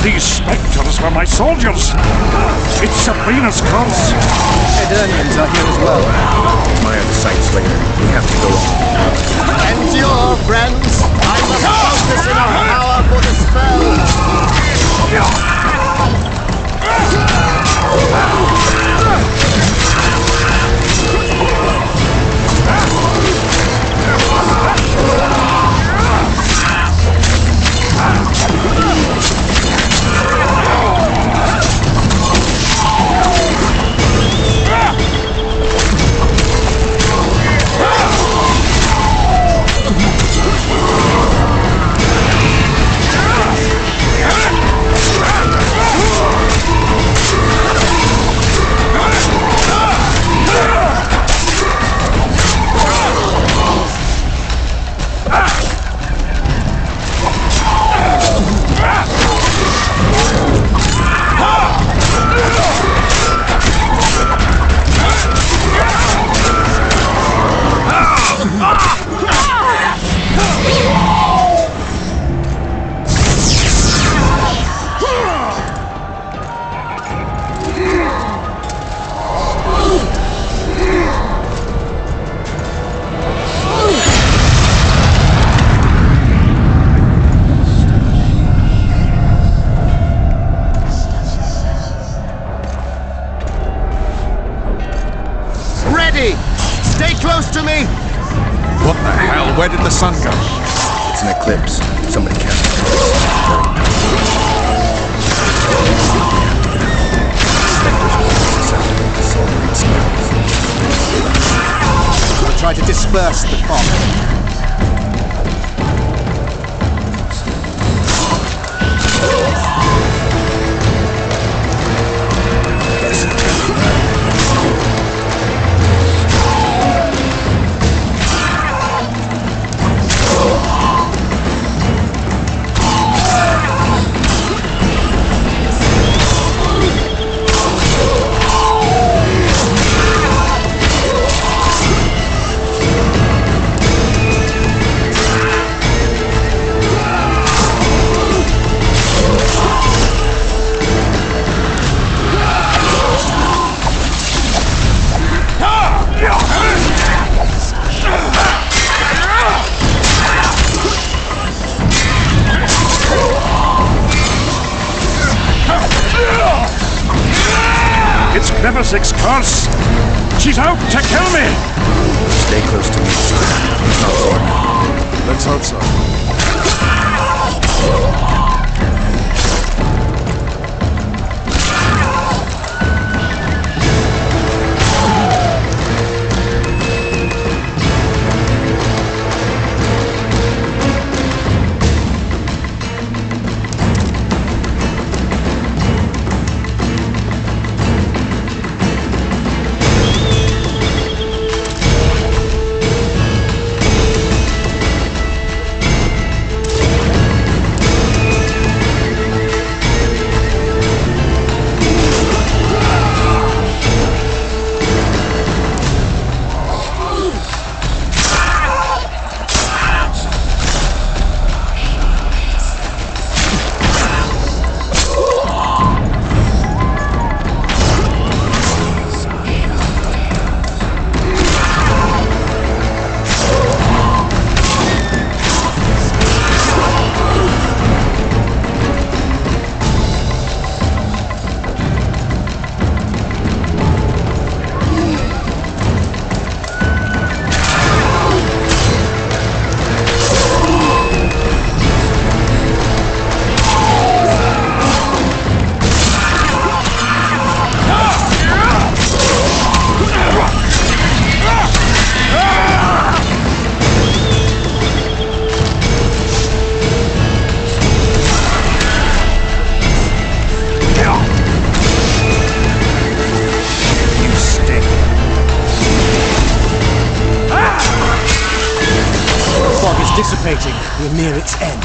These spectres were my soldiers! It's Sabrina's curse! Eternians are here as well. My own sights later. We have to go on. Endure, friends! I must focus enough power for the spell! Stay close to me! What the hell? Where did the sun go? It's an eclipse. Somebody cast it. We'll try to disperse the fog. It's Nemesis' curse! She's out to kill me! Stay close to me. Let's hope so. near its end.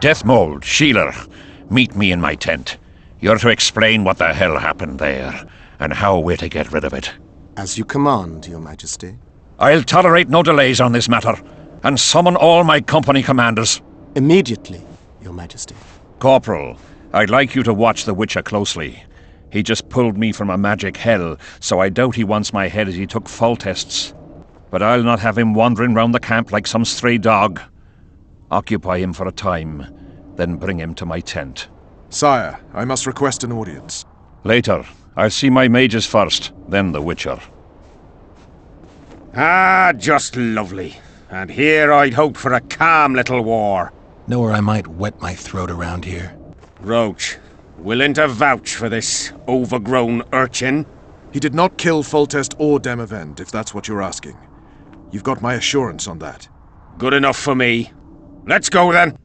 Deathmold, Sheeler, meet me in my tent. You're to explain what the hell happened there, and how we're to get rid of it. As you command, Your Majesty. I'll tolerate no delays on this matter, and summon all my company commanders. Immediately, Your Majesty. Corporal, I'd like you to watch the Witcher closely. He just pulled me from a magic hell, so I doubt he wants my head as he took Foltests. But I'll not have him wandering round the camp like some stray dog. Occupy him for a time, then bring him to my tent. Sire, I must request an audience. Later. I'll see my mages first, then the Witcher. Ah, just lovely. And here I'd hoped for a calm little war. Know where I might wet my throat around here? Roach, willing to vouch for this overgrown urchin? He did not kill Foltest or Demavend, if that's what you're asking. You've got my assurance on that. Good enough for me. Let's go then.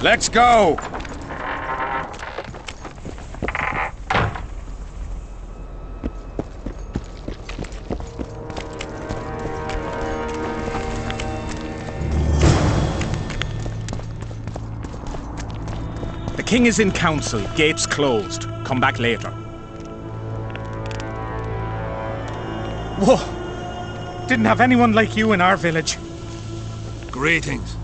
Let's go! The king is in council, gates closed. Come back later. Whoa! Didn't have anyone like you in our village. Greetings.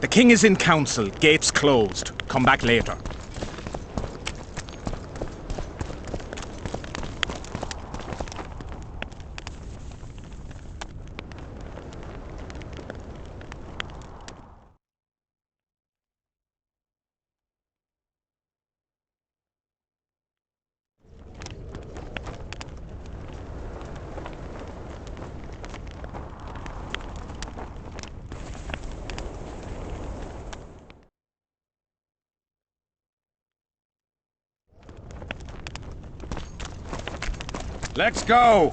The king is in council, gates closed. Come back later. Let's go!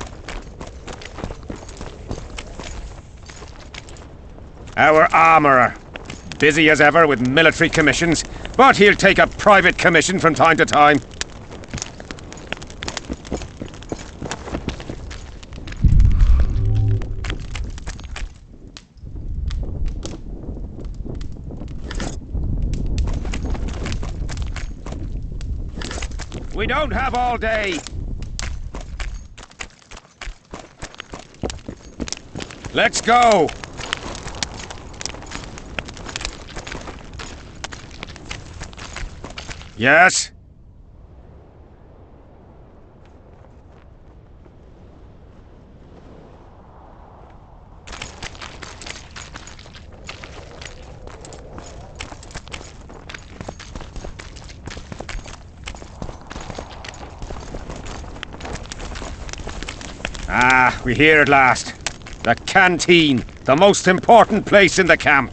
Our armourer. Busy as ever with military commissions, but he'll take a private commission from time to time. We don't have all day. Let's go! Yes? Ah, we're here at last. The canteen, the most important place in the camp.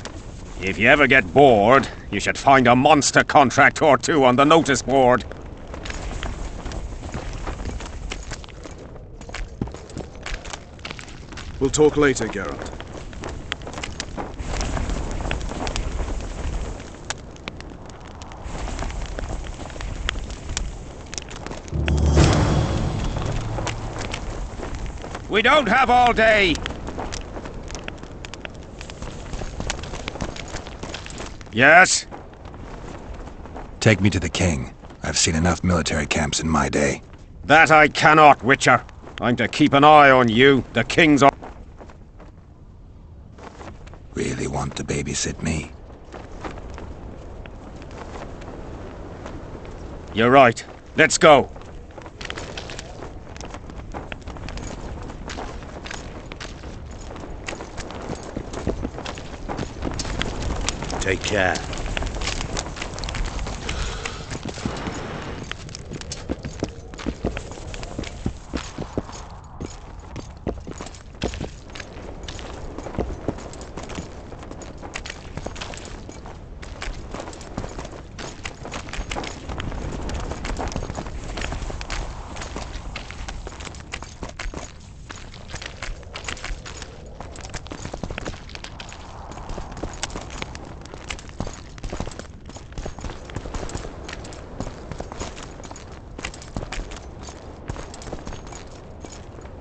If you ever get bored, you should find a monster contract or two on the notice board. We'll talk later, Geralt. We don't have all day. Yes? Take me to the king. I've seen enough military camps in my day. That I cannot, Witcher. I'm to keep an eye on you. The king's on... Really want to babysit me? You're right. Let's go. Take care.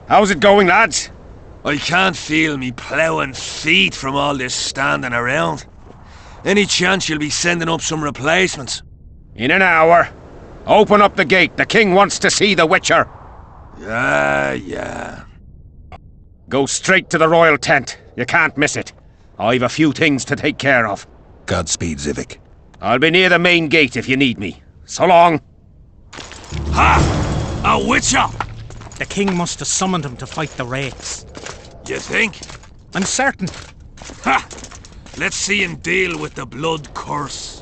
How's it going, lads? I can't feel me ploughing feet from all this standing around. Any chance you'll be sending up some replacements? In an hour. Open up the gate. The king wants to see the Witcher. Yeah. Go straight to the royal tent. You can't miss it. I've a few things to take care of. Godspeed, Zivik. I'll be near the main gate if you need me. So long. Ha! A Witcher! The king must have summoned him to fight the Wraiths. You think? I'm certain. Ha! Let's see him deal with the blood curse.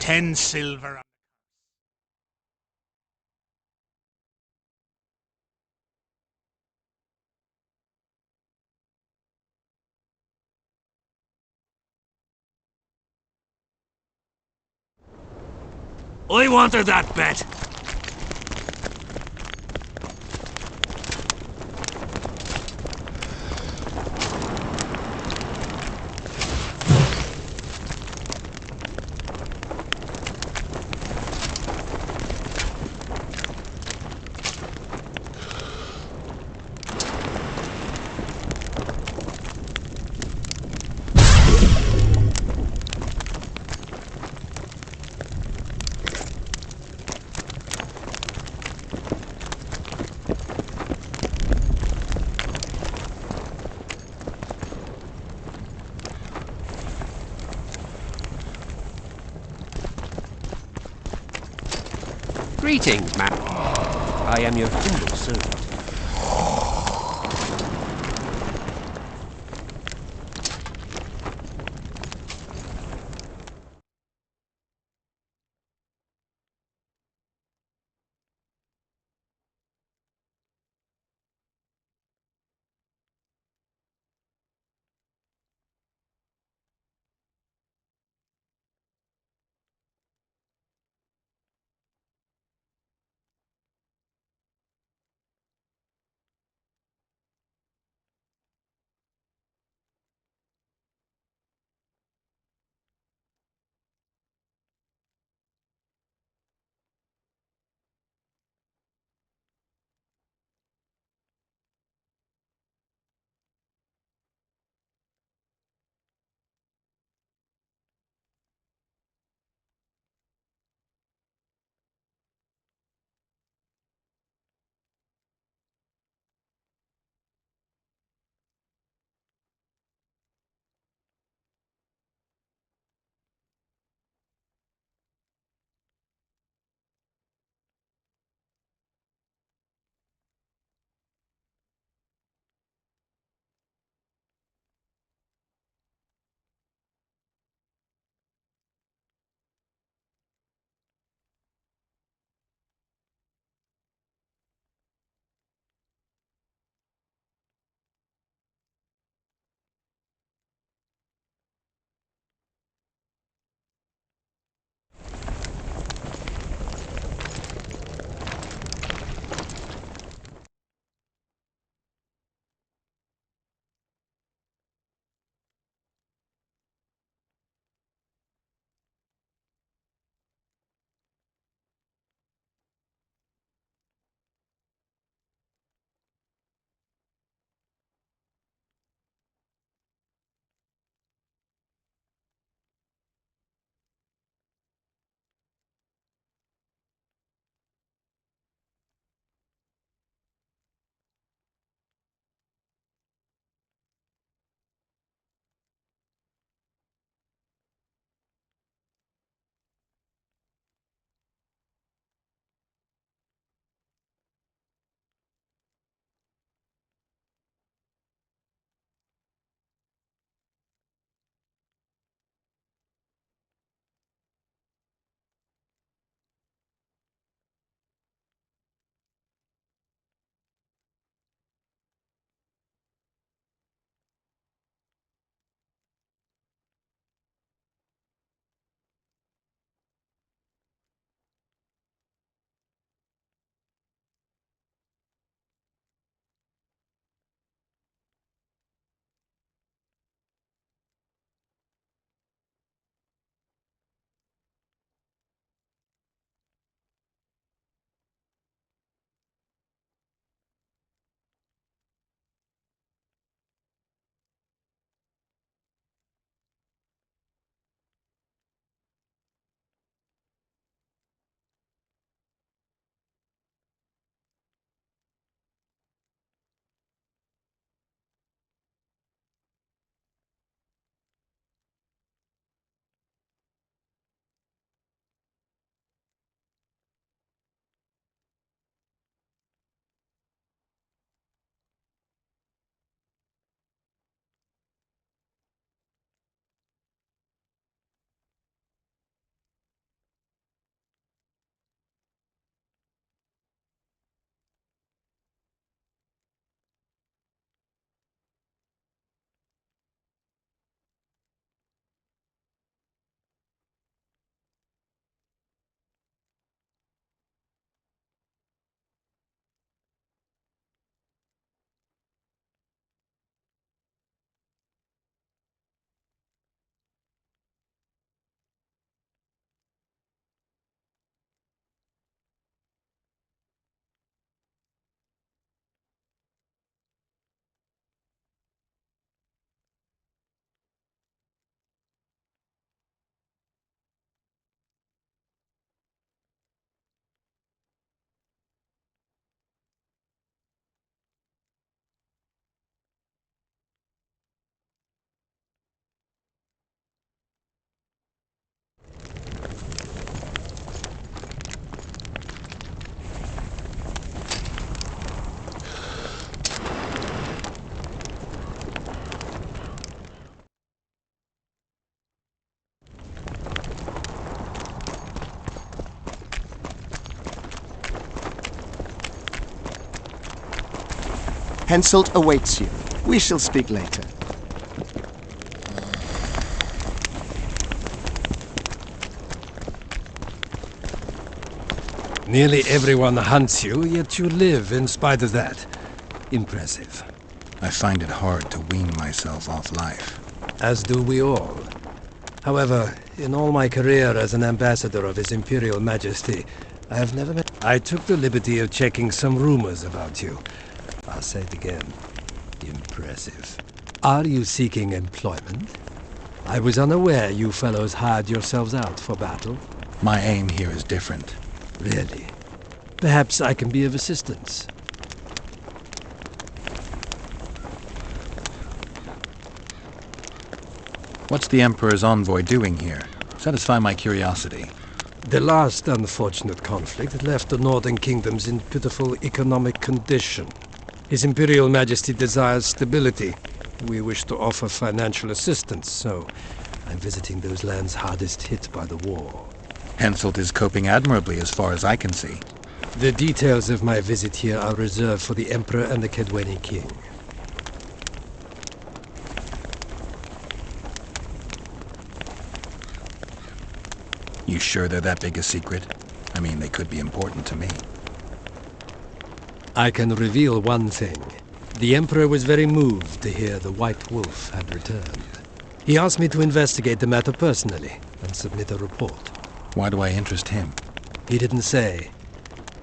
10 silver. I wanted that bet. Greetings, ma'am. I am your humble servant. Henselt awaits you. We shall speak later. Nearly everyone hunts you, yet you live in spite of that. Impressive. I find it hard to wean myself off life. As do we all. However, in all my career as an ambassador of His Imperial Majesty, I have never met... I took the liberty of checking some rumors about you. I'll say it again. Impressive. Are you seeking employment? I was unaware you fellows hired yourselves out for battle. My aim here is different. Really? Perhaps I can be of assistance. What's the Emperor's envoy doing here? Satisfy my curiosity. The last unfortunate conflict left the northern kingdoms in pitiful economic condition. His Imperial Majesty desires stability. We wish to offer financial assistance, so I'm visiting those lands hardest hit by the war. Henselt is coping admirably as far as I can see. The details of my visit here are reserved for the Emperor and the Kaedweni King. You sure they're that big a secret? I mean, they could be important to me. I can reveal one thing. The Emperor was very moved to hear the White Wolf had returned. He asked me to investigate the matter personally and submit a report. Why do I interest him? He didn't say.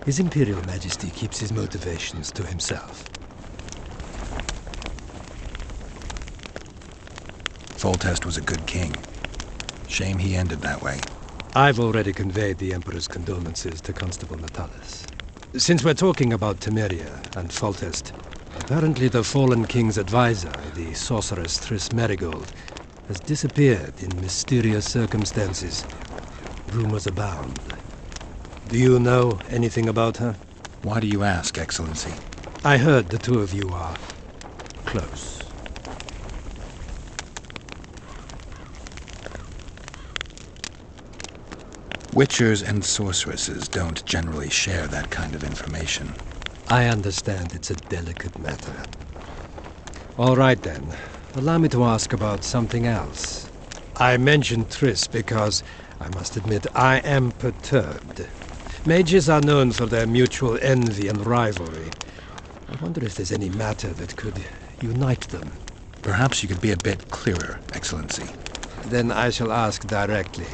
His Imperial Majesty keeps his motivations to himself. Foltest was a good king. Shame he ended that way. I've already conveyed the Emperor's condolences to Constable Natalis. Since we're talking about Temeria and Foltest, apparently the fallen king's advisor, the sorceress Triss Merigold, has disappeared in mysterious circumstances. Rumors abound. Do you know anything about her? Why do you ask, Excellency? I heard the two of you are close. Witchers and sorceresses don't generally share that kind of information. I understand it's a delicate matter. All right then. Allow me to ask about something else. I mentioned Triss because, I must admit, I am perturbed. Mages are known for their mutual envy and rivalry. I wonder if there's any matter that could unite them. Perhaps you could be a bit clearer, Excellency. Then I shall ask directly.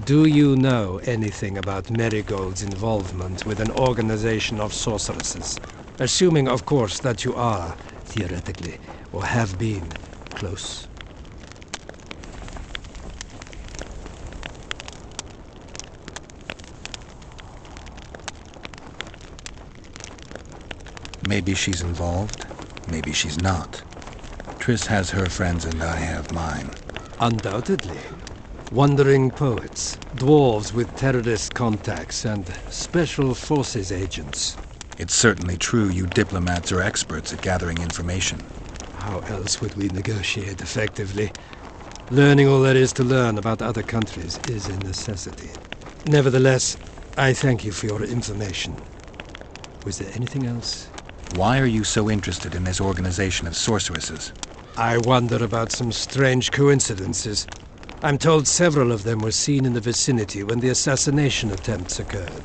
Do you know anything about Merigold's involvement with an organization of sorceresses? Assuming, of course, that you are, theoretically, or have been, close. Maybe she's involved, maybe she's not. Triss has her friends and I have mine. Undoubtedly. Wandering poets, dwarves with terrorist contacts, and special forces agents. It's certainly true you diplomats are experts at gathering information. How else would we negotiate effectively? Learning all there is to learn about other countries is a necessity. Nevertheless, I thank you for your information. Was there anything else? Why are you so interested in this organization of sorceresses? I wonder about some strange coincidences. I'm told several of them were seen in the vicinity when the assassination attempts occurred.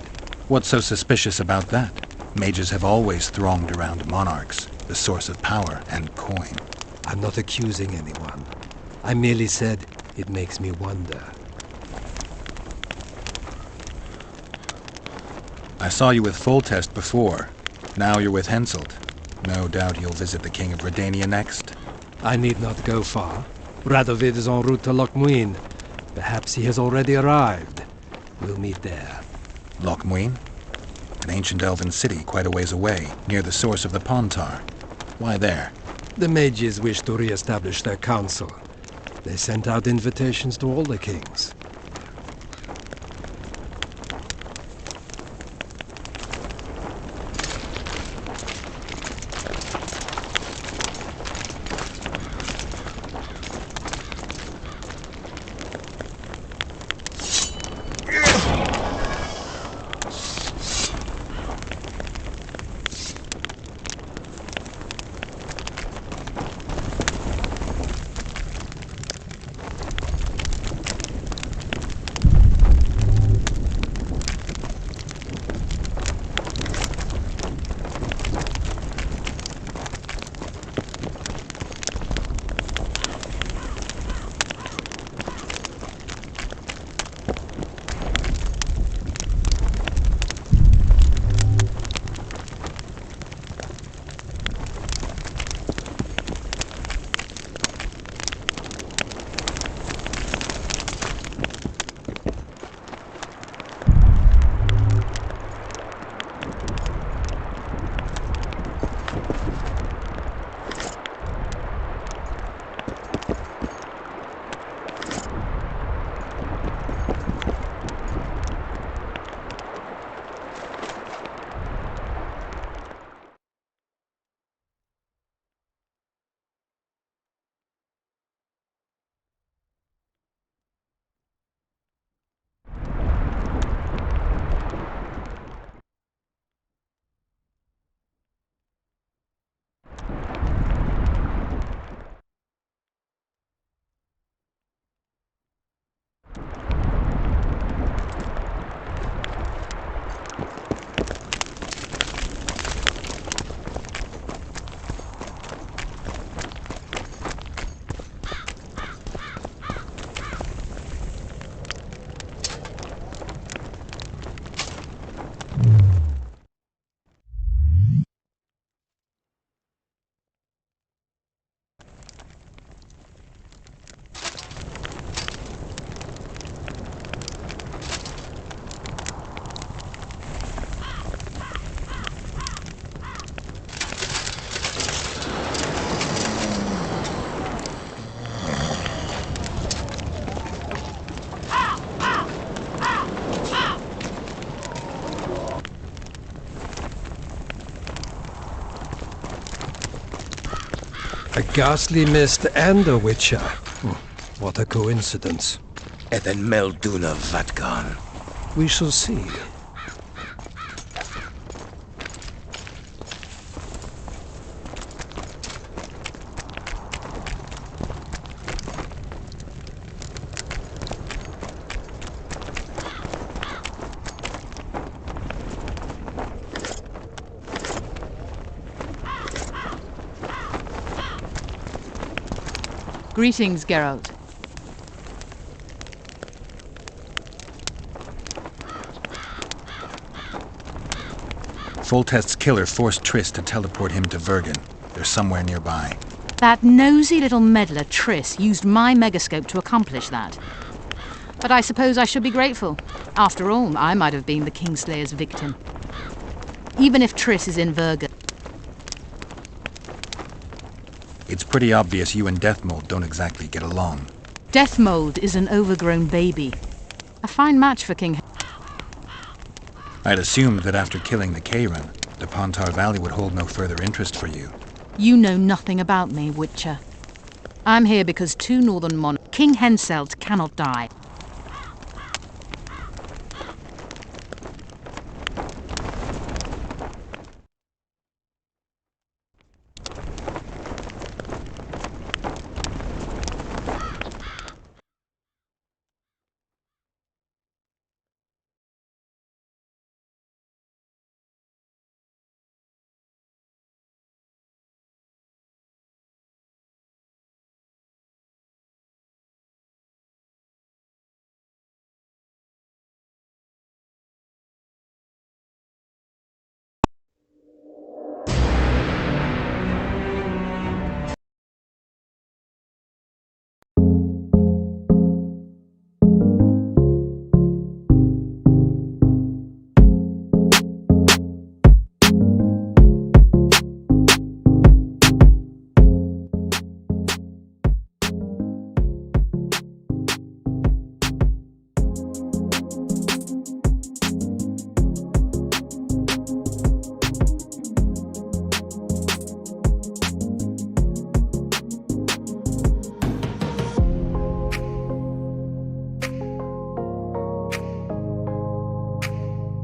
What's so suspicious about that? Mages have always thronged around monarchs, the source of power and coin. I'm not accusing anyone. I merely said it makes me wonder. I saw you with Foltest before. Now you're with Henselt. No doubt you'll visit the King of Redania next. I need not go far. Radovid is en route to Lochmuin. Perhaps he has already arrived. We'll meet there. Lochmuin? An ancient elven city quite a ways away, near the source of the Pontar. Why there? The mages wish to re-establish their council. They sent out invitations to all the kings. A ghastly mist and a witcher. What a coincidence. Eden Melduna Vatgan. We shall see. Greetings, Geralt. Foltest's killer forced Triss to teleport him to Vergen. They're somewhere nearby. That nosy little meddler, Triss, used my megascope to accomplish that. But I suppose I should be grateful. After all, I might have been the Kingslayer's victim. Even if Triss is in Vergen. It's pretty obvious you and Deathmold don't exactly get along. Deathmold is an overgrown baby. A fine match for King... I'd assumed that after killing the Kayran, the Pontar Valley would hold no further interest for you. You know nothing about me, Witcher. I'm here because two northern monarchs... King Henselt cannot die.